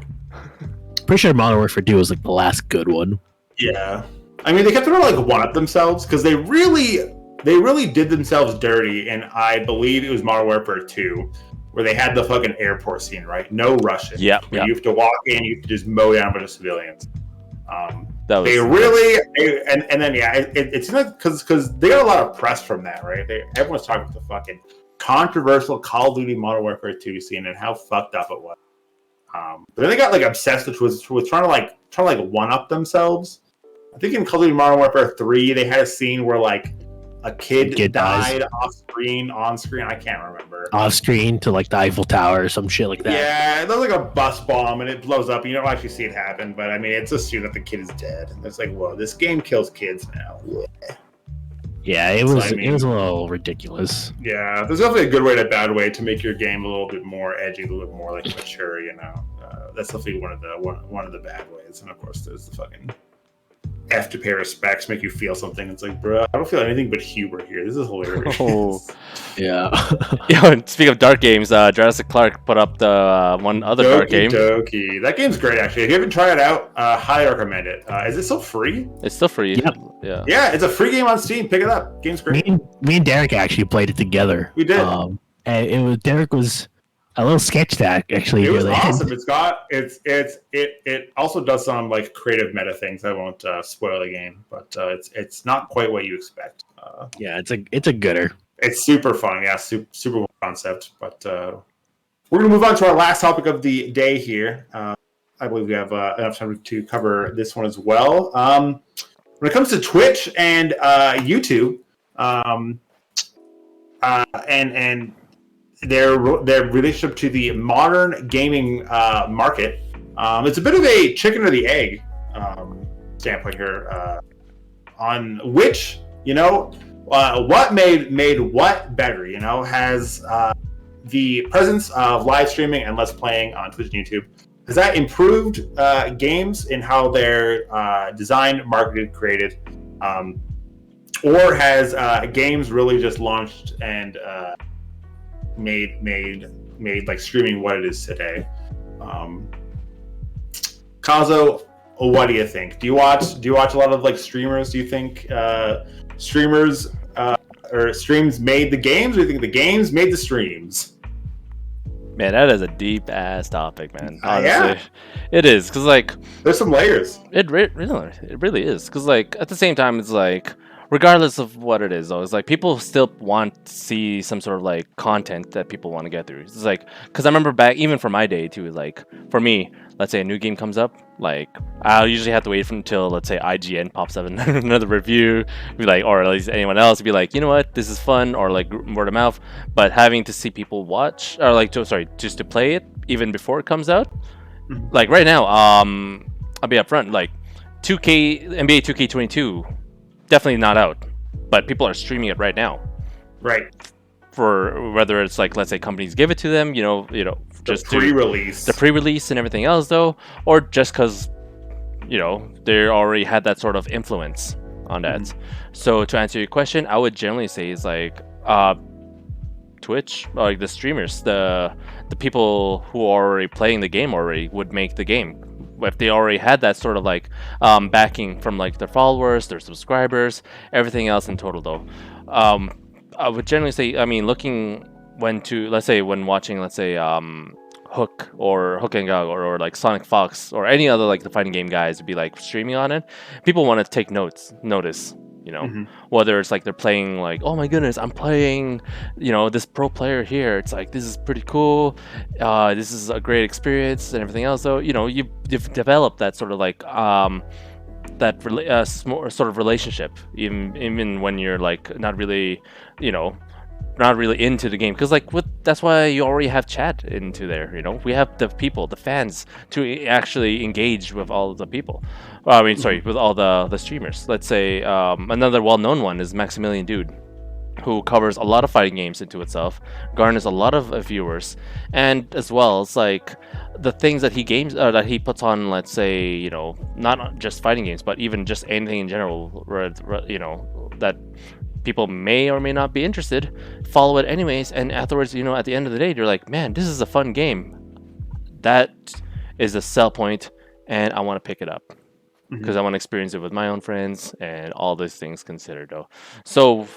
pretty sure Modern Warfare 2 was like the last good one. Yeah. I mean, they kept trying to like one up themselves because they really they really did themselves dirty, and I believe it was Modern Warfare 2, where they had the fucking airport scene, right? No Russian. Yep, Where yep. you have to walk in, you have to just mow down a bunch of civilians. That was They really, and then yeah, it's not because they got a lot of press from that, right? Everyone's talking about the fucking controversial Call of Duty Modern Warfare 2 scene and how fucked up it was. But then they got like obsessed, which was trying to one up themselves. I think in Call of Duty Modern Warfare 3, they had a scene where like a kid died off screen, on screen. I can't remember. Off screen to like the Eiffel Tower or some shit like that. Yeah, there's like a bus bomb and it blows up. And you don't actually see it happen, but I mean, it's assumed that the kid is dead. And it's like, whoa, this game kills kids now. Yeah, it was it was a little ridiculous. Yeah, there's definitely a good way and a bad way to make your game a little bit more edgy, a little bit more like mature. You know, that's definitely one of the bad ways. And of course, there's the fucking have to pay respects, make you feel something. It's like, bro, I don't feel anything but humor here. This is hilarious. Oh. Yeah. Speaking of dark games, Jurassic Clark put up the one other dark game. Doki. That game's great, actually. If you haven't tried it out, highly recommend it. Is it still free? It's still free. Yep. Yeah. Yeah, it's a free game on Steam. Pick it up. Game's great. Me and Derek actually played it together. We did. And Derek was a little sketched that actually. It was awesome. It also does some like creative meta things. I won't spoil the game, but it's not quite what you expect. Yeah, it's a gooder. It's super fun. Yeah, super cool concept. But we're gonna move on to our last topic of the day here. I believe we have enough time to cover this one as well. When it comes to Twitch and YouTube, and their relationship to the modern gaming market, it's a bit of a chicken or the egg standpoint here. On which, what made what better? Has the presence of live streaming and Let's Playing on Twitch and YouTube, has that improved games in how they're designed, marketed, created, or has games really just launched and made like streaming what it is today? Kazo, what do you think? Do you watch a lot of like streamers? Do you think streamers or streams made the games, or do you think the games made the streams? Man, that is a deep ass topic, man. Honestly, yeah. It is, because like there's some layers. It really is, because like at the same time, it's like regardless of what it is, though, it's like people still want to see some sort of like content that people want to get through. It's like, because I remember back even for my day too, like for me, let's say a new game comes up, like I'll usually have to wait until, let's say, IGN pops up in another review, be like, or at least anyone else be like, you know what, this is fun, or like word of mouth. But having to see people watch, or like just to play it even before it comes out, like right now, I'll be upfront, like 2K NBA 2K22 definitely not out, but people are streaming it right now, right? For whether it's like, let's say, companies give it to them, just the pre-release and everything else, though, or just because they already had that sort of influence on that. So to answer your question, I would generally say is like Twitch, like the streamers, the people who are already playing the game already would make the game. If they already had that sort of like backing from like their followers, their subscribers, everything else in total, though, I would generally say, I mean, looking when watching, let's say, Hook or Hook and Gog or like Sonic Fox or any other like the fighting game guys would be like streaming on it, people want to take notice, whether it's like they're playing like, oh my goodness, I'm playing, this pro player here. It's like, this is pretty cool. This is a great experience and everything else. So, you've developed that sort of like, sort of relationship, even when you're like not really into the game, because like that's why you already have chat into there. We have the people, the fans, to actually engage with all of the people. With all the streamers. Let's say another well-known one is Maximilian Dude, who covers a lot of fighting games into itself, garners a lot of viewers, and as well, it's like the things that he puts on, let's say, not just fighting games, but even just anything in general, that people may or may not be interested, follow it anyways, and afterwards, at the end of the day, you're like, man, this is a fun game. That is a sell point, and I want to pick it up because I want to experience it with my own friends and all these things considered, though. So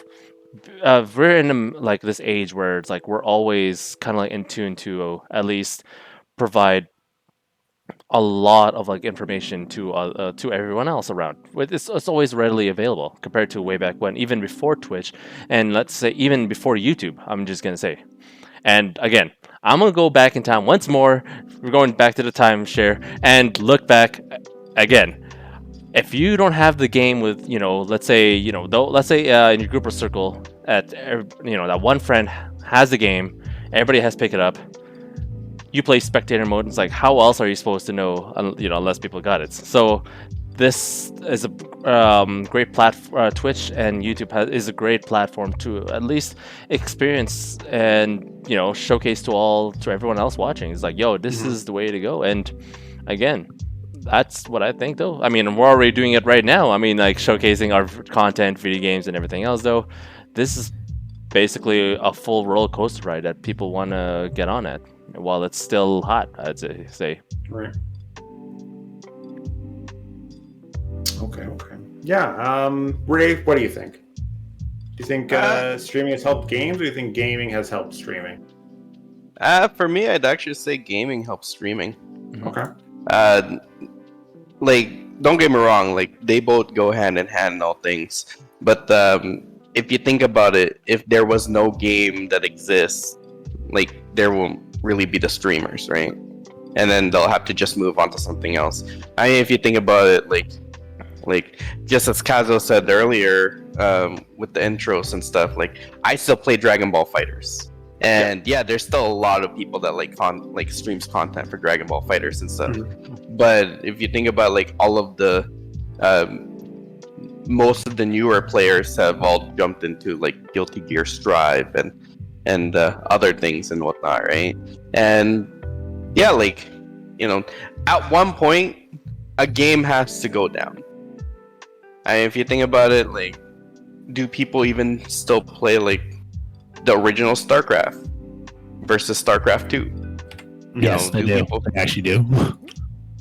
we're in like this age where it's like we're always kind of like in tune to at least provide a lot of like information to everyone else around. It's always readily available compared to way back when, even before Twitch, and let's say even before YouTube. I'm just gonna say, and again, I'm gonna go back in time once more. We're going back to the timeshare and look back again. If you don't have the game with, let's say, let's say in your group or circle, that one friend has the game, everybody has picked it up. You play spectator mode, and it's like, how else are you supposed to know, unless people got it? So this is a great platform. Twitch and YouTube is a great platform to at least experience and showcase to everyone else watching. It's like, yo, this is the way to go. And again, that's what I think, though. I mean, we're already doing it right now. I mean, like showcasing our content, video games, and everything else. Though, this is basically a full roller coaster ride that people want to get on at while it's still hot. I'd say. Right. Okay. Yeah. Ray, what do you think? Do you think streaming has helped games, or do you think gaming has helped streaming? For me, I'd actually say gaming helps streaming. Okay. Like, don't get me wrong, like they both go hand in hand in all things. But if you think about it, if there was no game that exists, like there won't really be the streamers, right? And then they'll have to just move on to something else. I mean, if you think about it, like just as Kazo said earlier, with the intros and stuff, like I still play Dragon Ball Fighters. And yeah, there's still a lot of people that like streams content for Dragon Ball Fighters and stuff. But if you think about like all of the most of the newer players have all jumped into like Guilty Gear Strive and other things and whatnot, right? And yeah, like at one point a game has to go down. I mean, if you think about it, like, do people even still play like the original StarCraft versus StarCraft 2? Yes, they do. They actually do.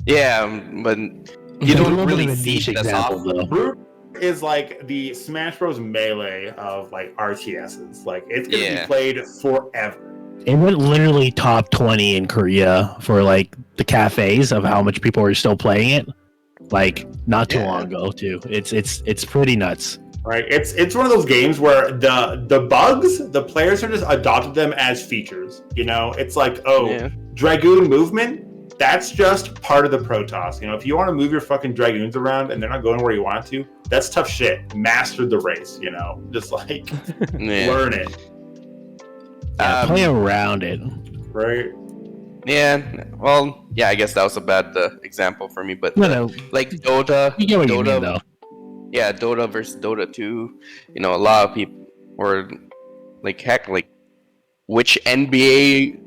Yeah, but you don't really see niche this example, often. though. Is like the Smash Bros. Melee of like RTSs. Like it's gonna be played forever. It went literally top 20 in Korea for like the cafes of how much people are still playing it. Like not too long ago too. It's pretty nuts. Right. It's one of those games where the bugs, the players are just adopted them as features. It's like, Dragoon movement. That's just part of the Protoss. If you want to move your fucking Dragoons around and they're not going where you want to, that's tough shit. Master the race, just like learn it. Play around it. Right. Yeah. Well, yeah, I guess that was a bad example for me, but No. like Dota, You get what you mean, though. Yeah, Dota versus Dota 2. A lot of people were like, heck, like which NBA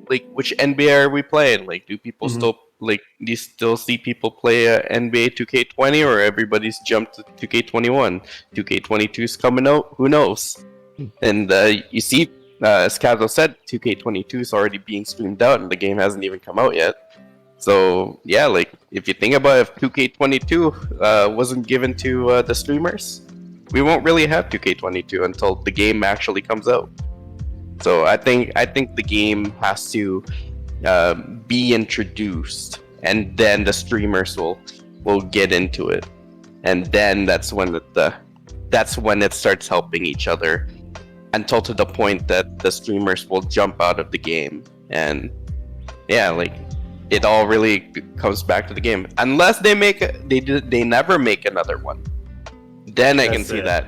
are we playing? Like, do people still do you still see people play NBA 2K20, or everybody's jumped to 2K21? 2K22's coming out. Who knows? And you see, as Kazo said, 2K22 is already being streamed out, and the game hasn't even come out yet. So yeah, like if you think about it, if 2K22 wasn't given to the streamers, we won't really have 2K22 until the game actually comes out. So I think the game has to be introduced, and then the streamers will get into it, and then that's when it starts helping each other, until to the point that the streamers will jump out of the game, and yeah, like it all really comes back to the game, unless they never make another one. Then I can see that.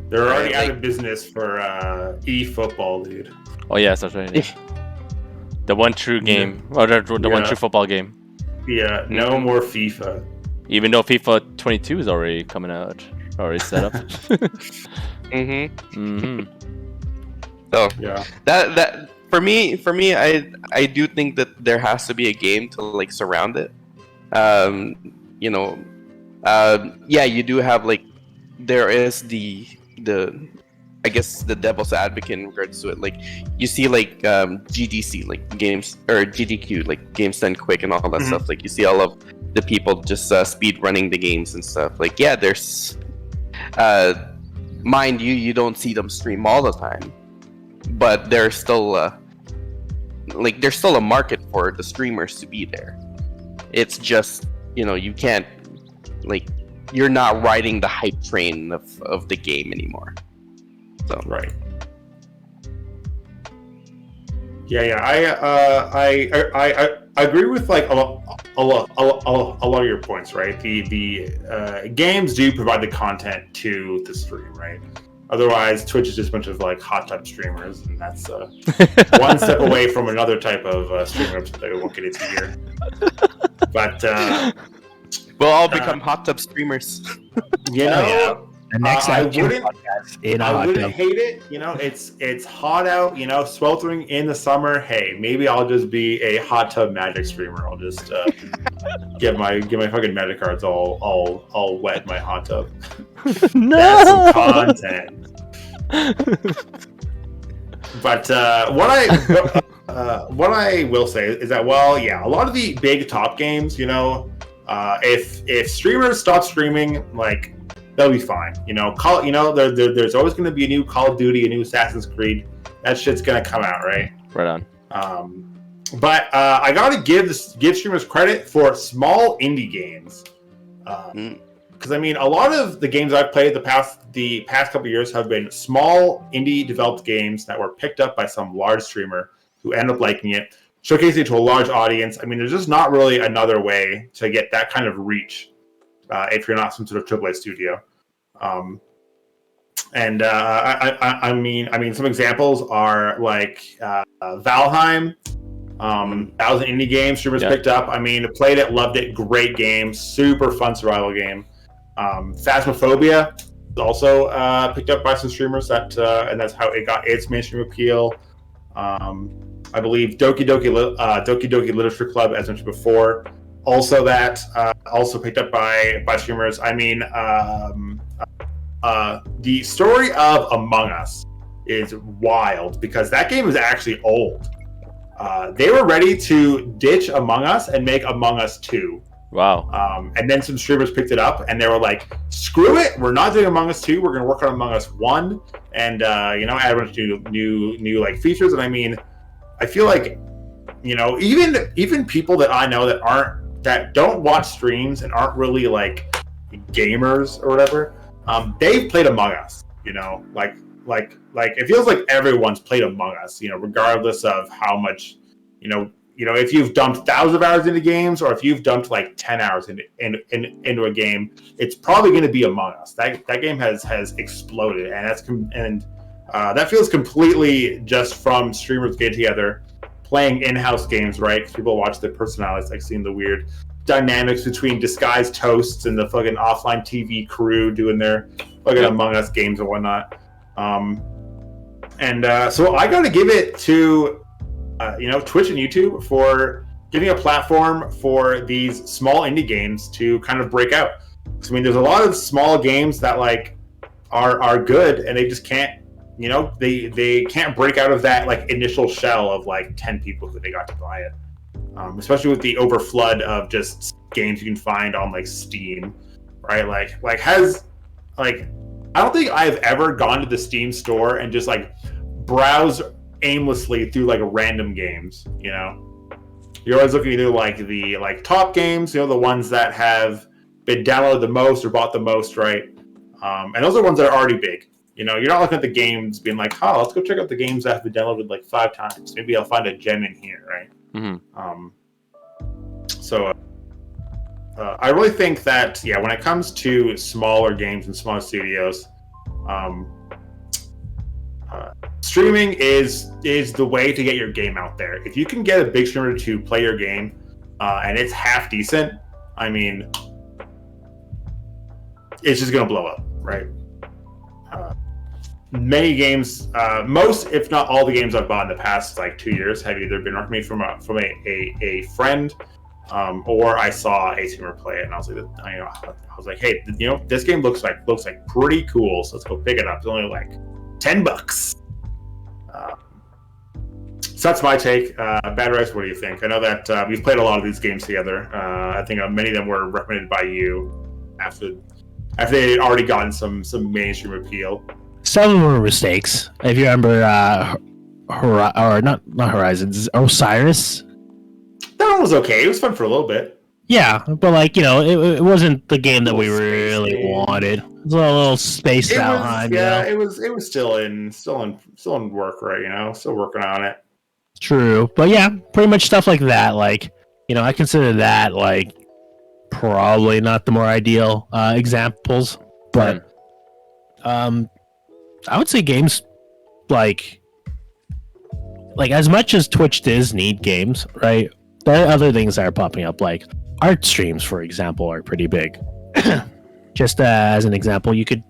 They're already out of business for eFootball, dude. Oh yes, that's right. Yeah. The one true game, or the one true football game. Yeah, no more FIFA. Even though FIFA 22 is already coming out, already set up. So yeah, that for me, I do think that there has to be a game to like surround it. Yeah, you do have like, there is the I guess the devil's advocate in regards to it. Like you see like GDC, like games, or GDQ, like games done quick and all that stuff. Like you see all of the people just speed running the games and stuff. Like yeah, there's mind you, you don't see them stream all the time, but there's still there's still a market for the streamers to be there. It's just, you can't, you're not riding the hype train of the game anymore. So Right. Yeah. I agree with like a lot of your points, right? The games do provide the content to the stream, right? Otherwise, Twitch is just a bunch of like hot tub streamers, and that's one step away from another type of streamer that we won't get into here. But we'll all become hot tub streamers. The next I action wouldn't, podcast in a I hot wouldn't tub. hate it. It's hot out. Sweltering in the summer. Hey, maybe I'll just be a hot tub Magic streamer. I'll just get my fucking Magic cards all wet in my hot tub. No. That's some content. But what I will say is that, well, yeah, a lot of the big top games, if streamers stop streaming, like, they'll be fine. There's always going to be a new Call of Duty, a new Assassin's Creed. That shit's going to come out, right? Right on. But I got to give streamers credit for small indie games. Because a lot of the games I've played the past couple of years have been small indie developed games that were picked up by some large streamer who end up liking it, showcasing it to a large audience. There's just not really another way to get that kind of reach if you're not some sort of AAA studio. Some examples are like Valheim. That was an indie game streamers picked up. Played it, loved it, great game, super fun survival game. Phasmophobia was also picked up by some streamers and that's how it got its mainstream appeal. I believe Doki Doki Literature Club, as mentioned before, also picked up by streamers. The story of Among Us is wild because that game is actually old. They were ready to ditch Among Us and make Among Us 2. Wow. And then some streamers picked it up and they were like, screw it, we're not doing Among Us 2, we're going to work on Among Us 1 and add a bunch of new like features. And I feel like, even people that I know that don't watch streams and aren't really like gamers or whatever, they've played Among Us, like it feels like everyone's played Among Us, regardless of how much, if you've dumped thousands of hours into games or if you've dumped like 10 hours into a game, it's probably going to be Among Us. That game has exploded, and that feels completely just from streamers getting together, playing in-house games, right? Because people watch their personalities, like seeing the weird dynamics between disguised toasts and the fucking offline TV crew doing their fucking Among Us games and whatnot. So I got to give it to Twitch and YouTube for giving a platform for these small indie games to kind of break out. So, there's a lot of small games that like are good and they just can't, they can't break out of that like initial shell of like 10 people who they got to buy it. Especially with the overflood of just games you can find on like Steam, right? I don't think I've ever gone to the Steam store and just like browse aimlessly through like random games. You're always looking either like the like top games, the ones that have been downloaded the most or bought the most, right? And those are ones that are already big. You're not looking at the games being like, oh, let's go check out the games that have been downloaded like 5 times. Maybe I'll find a gem in here, right? Mm-hmm. I really think that, when it comes to smaller games and smaller studios, streaming is the way to get your game out there. If you can get a big streamer to play your game and it's half decent, it's just going to blow up, right? Many games, most if not all the games I've bought in the past like 2 years have either been recommended from a friend, or I saw a streamer play it and I was like, hey, this game looks like pretty cool, so let's go pick it up. It's only like $10. So that's my take. Bad Rice, what do you think? I know that we've played a lot of these games together. I think many of them were recommended by you after after they had already gotten some mainstream appeal. Some of them were mistakes. If you remember, or not Horizons, Osiris. That one was okay. It was fun for a little bit. Yeah, but like it wasn't the game that we really wanted. It was a little spaced out. It was still in work, right? Still working on it. True, but yeah, pretty much stuff like that. Like I consider that like probably not the more ideal examples, but I would say games like as much as Twitch does need games, right? There are other things that are popping up, like art streams, for example, are pretty big. Just as an example, you could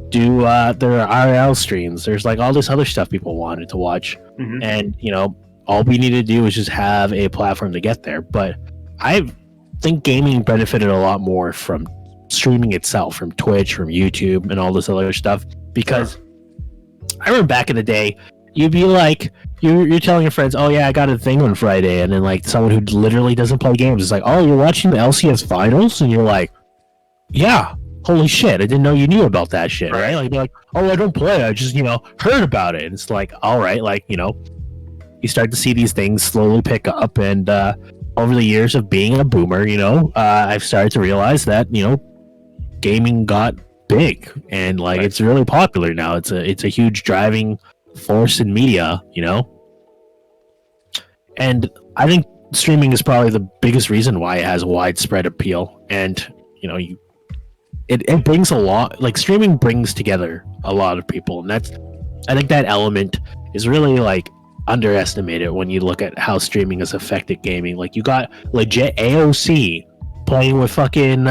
do there are RL streams. There's like all this other stuff people wanted to watch, and all we need to do is just have a platform to get there. But I think gaming benefited a lot more from streaming itself, from Twitch, from YouTube, and all this other stuff. Because I remember back in the day, you'd be like, you're telling your friends, oh yeah, I got a thing on Friday, and then like someone who literally doesn't play games is like, oh, you're watching the LCS finals, and you're like, yeah, holy shit, I didn't know you knew about that shit, right? Like, they're like, oh, I don't play, I just heard about it. And it's like, all right, like you start to see these things slowly pick up, and over the years of being a boomer, I've started to realize that gaming got big, and like it's really popular now. It's a huge driving force in media, and I think streaming is probably the biggest reason why it has widespread appeal. And it brings a lot, like streaming brings together a lot of people, and I think that element is really like underestimated when you look at how streaming has affected gaming. Like you got legit AOC playing with fucking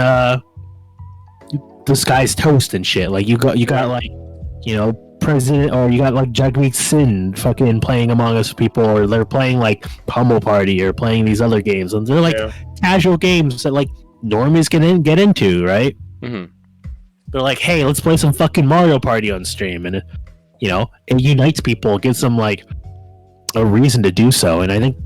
This Guy's Toast and shit. Like you got like President, or you got like Jagmeet Sin fucking playing Among Us people, or they're playing like Pummel Party, or playing these other games, and they're like casual games that like normies can get into, right? They're like, hey, let's play some fucking Mario Party on stream, and it unites people, it gives them like a reason to do so. And I think,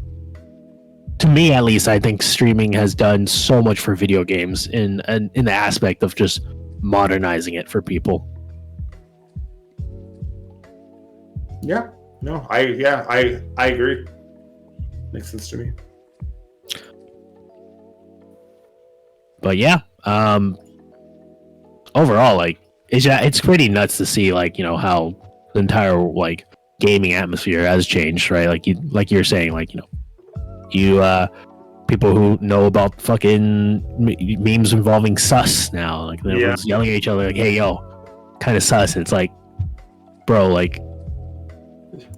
to me at least, I think streaming has done so much for video games in the aspect of just modernizing it for people. Yeah, no, I agree. Makes sense to me. But yeah, overall, like it's pretty nuts to see like how the entire like gaming atmosphere has changed, right? Like you're saying, like you people who know about fucking memes involving sus now, like everyone's yelling at each other like, hey yo, kind of sus. And it's like, bro, like,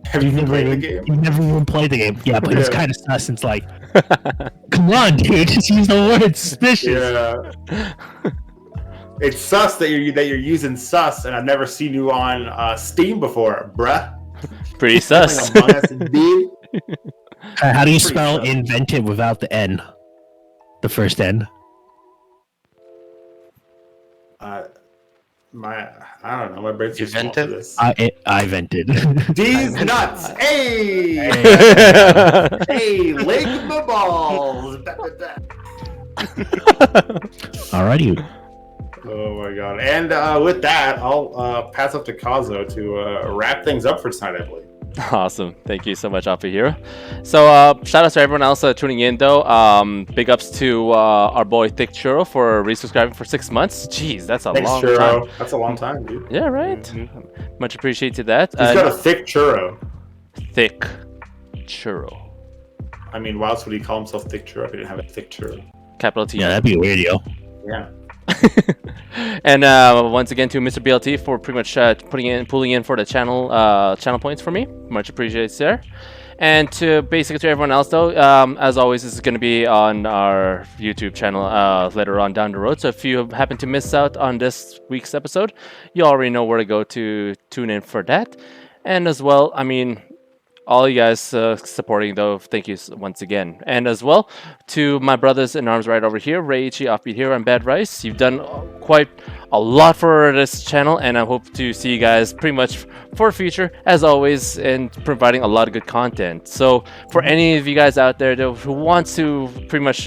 have you played the game? You've never even played the game. Yeah, but it's kind of sus. It's like, come on, dude, just use the word suspicious. Yeah. It's sus that you're using sus, and I've never seen you on Steam before, bruh. Pretty sus. How do you spell invented without the N? The first N? I don't know. My brain's too small for this. I vented. These nuts. Hey, hey, lick the balls. Alrighty. Oh my god! And with that, I'll pass up to Kazo to wrap things up for tonight, I believe. Awesome. Thank you so much, Alpha Hero. So shout out to everyone else tuning in, though. Big ups to our boy Thicc Churro for resubscribing for 6 months. Jeez, that's a long time. That's a long time, dude. Yeah, right. Mm-hmm. Much appreciated that. He's got a thick churro. Thicc Churro. I mean, why else would he call himself Thicc Churro if he didn't have a thick churro? Capital T. Yeah, that'd be weird, yo. Yeah. And once again to Mr. BLT for pretty much pulling in for the channel points for me. Much appreciated, sir. And to everyone else, though, as always, this is going to be on our YouTube channel later on down the road. So if you happen to miss out on this week's episode, you already know where to go to tune in for that. And as well, I mean, all you guys supporting, though, thank you once again. And as well, to my brothers in arms right over here, Reggie, Offbeat Hero, and Bad Rice. You've done quite a lot for this channel, and I hope to see you guys pretty much for future, as always, and providing a lot of good content. So for any of you guys out there who wants to pretty much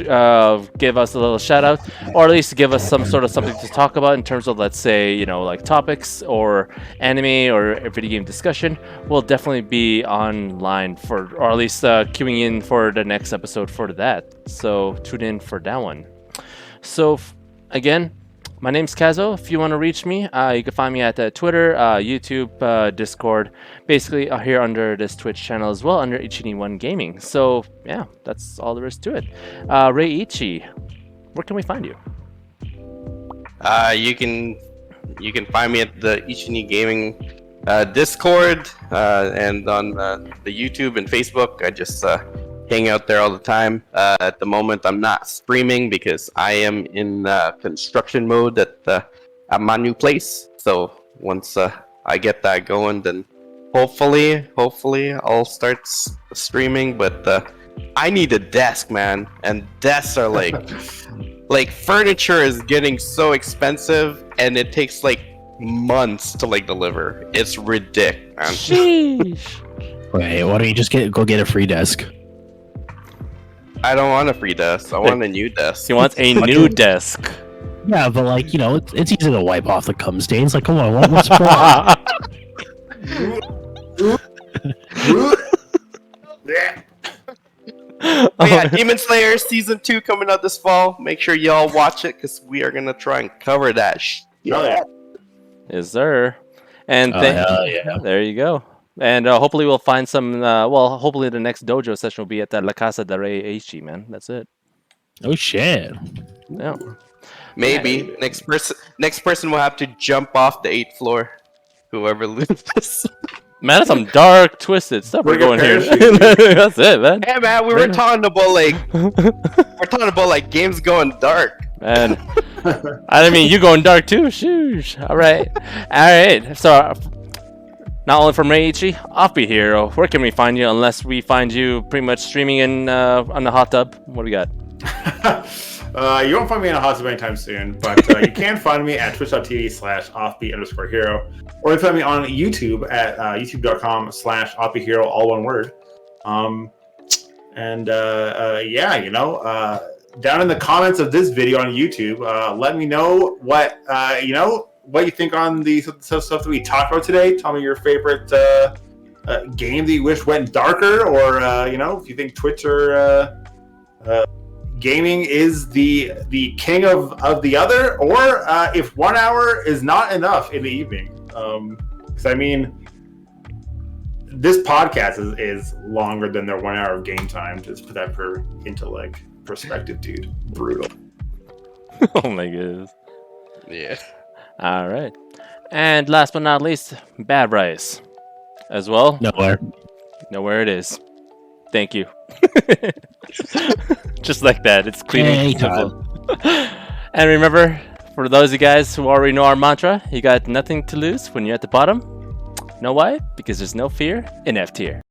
give us a little shout out, or at least give us some sort of something to talk about in terms of, let's say, like topics or anime or a video game discussion, we'll definitely be online for, or at least queuing in for the next episode for that. So tune in for that one. So again, my name's Kazo. If you want to reach me, you can find me at Twitter, YouTube, Discord, basically here under this Twitch channel as well, under Ichi1 Gaming. So yeah, that's all there is to it. Ray Ichi, where can we find you? You can find me at the Ichi Gaming Discord and on the YouTube and Facebook. I just hang out there all the time. At the moment, I'm not streaming because I am in construction mode at my new place. So once I get that going, then hopefully I'll start streaming. But I need a desk, man, and desks are like furniture is getting so expensive, and it takes like months to deliver. It's ridiculous, man. Sheesh. Wait, why don't you just go get a free desk? I don't want a free desk. I want a new desk. He wants a new desk. Yeah, but it's easy to wipe off the cum stains. Like, come on, what's wrong? Oh yeah, Demon Slayer Season 2 coming out this fall. Make sure y'all watch it because we are gonna try and cover that Yeah. Yes, sir. And yeah. there you go. And hopefully we'll find some. Hopefully the next dojo session will be at the La Casa de Rey Ichi, man. That's it. Oh shit! Yeah. Maybe next person will have to jump off the 8th floor. Whoever loses. Man, that's some dark, twisted stuff we're Bring a going here. parachute. That's it, man. Hey man, we were talking about games going dark. Man, I mean, you going dark too. Shoosh. All right. So, not only from Reiichi, Offbeat Hero, where can we find you unless we find you pretty much streaming in on the hot tub? What do we got? You won't find me in a hot tub anytime soon, but you can find me at twitch.tv/offbeat_hero, or you can find me on YouTube at youtube.com/offbeathero, all one word. Down in the comments of this video on YouTube, let me know what you think on the stuff that we talked about today. Tell me your favorite game that you wish went darker, or if you think Twitch or gaming is the king of the other, or if 1 hour is not enough in the evening. Because I mean, this podcast is longer than their 1 hour of game time. Just put that into perspective, dude. Brutal. Oh my goodness. Yeah. All right. And last but not least, Bad Rice. As well. Nowhere it is. Thank you. Just like that. It's clean and simple. And remember, for those of you guys who already know our mantra, you got nothing to lose when you're at the bottom. Know why? Because there's no fear in F tier.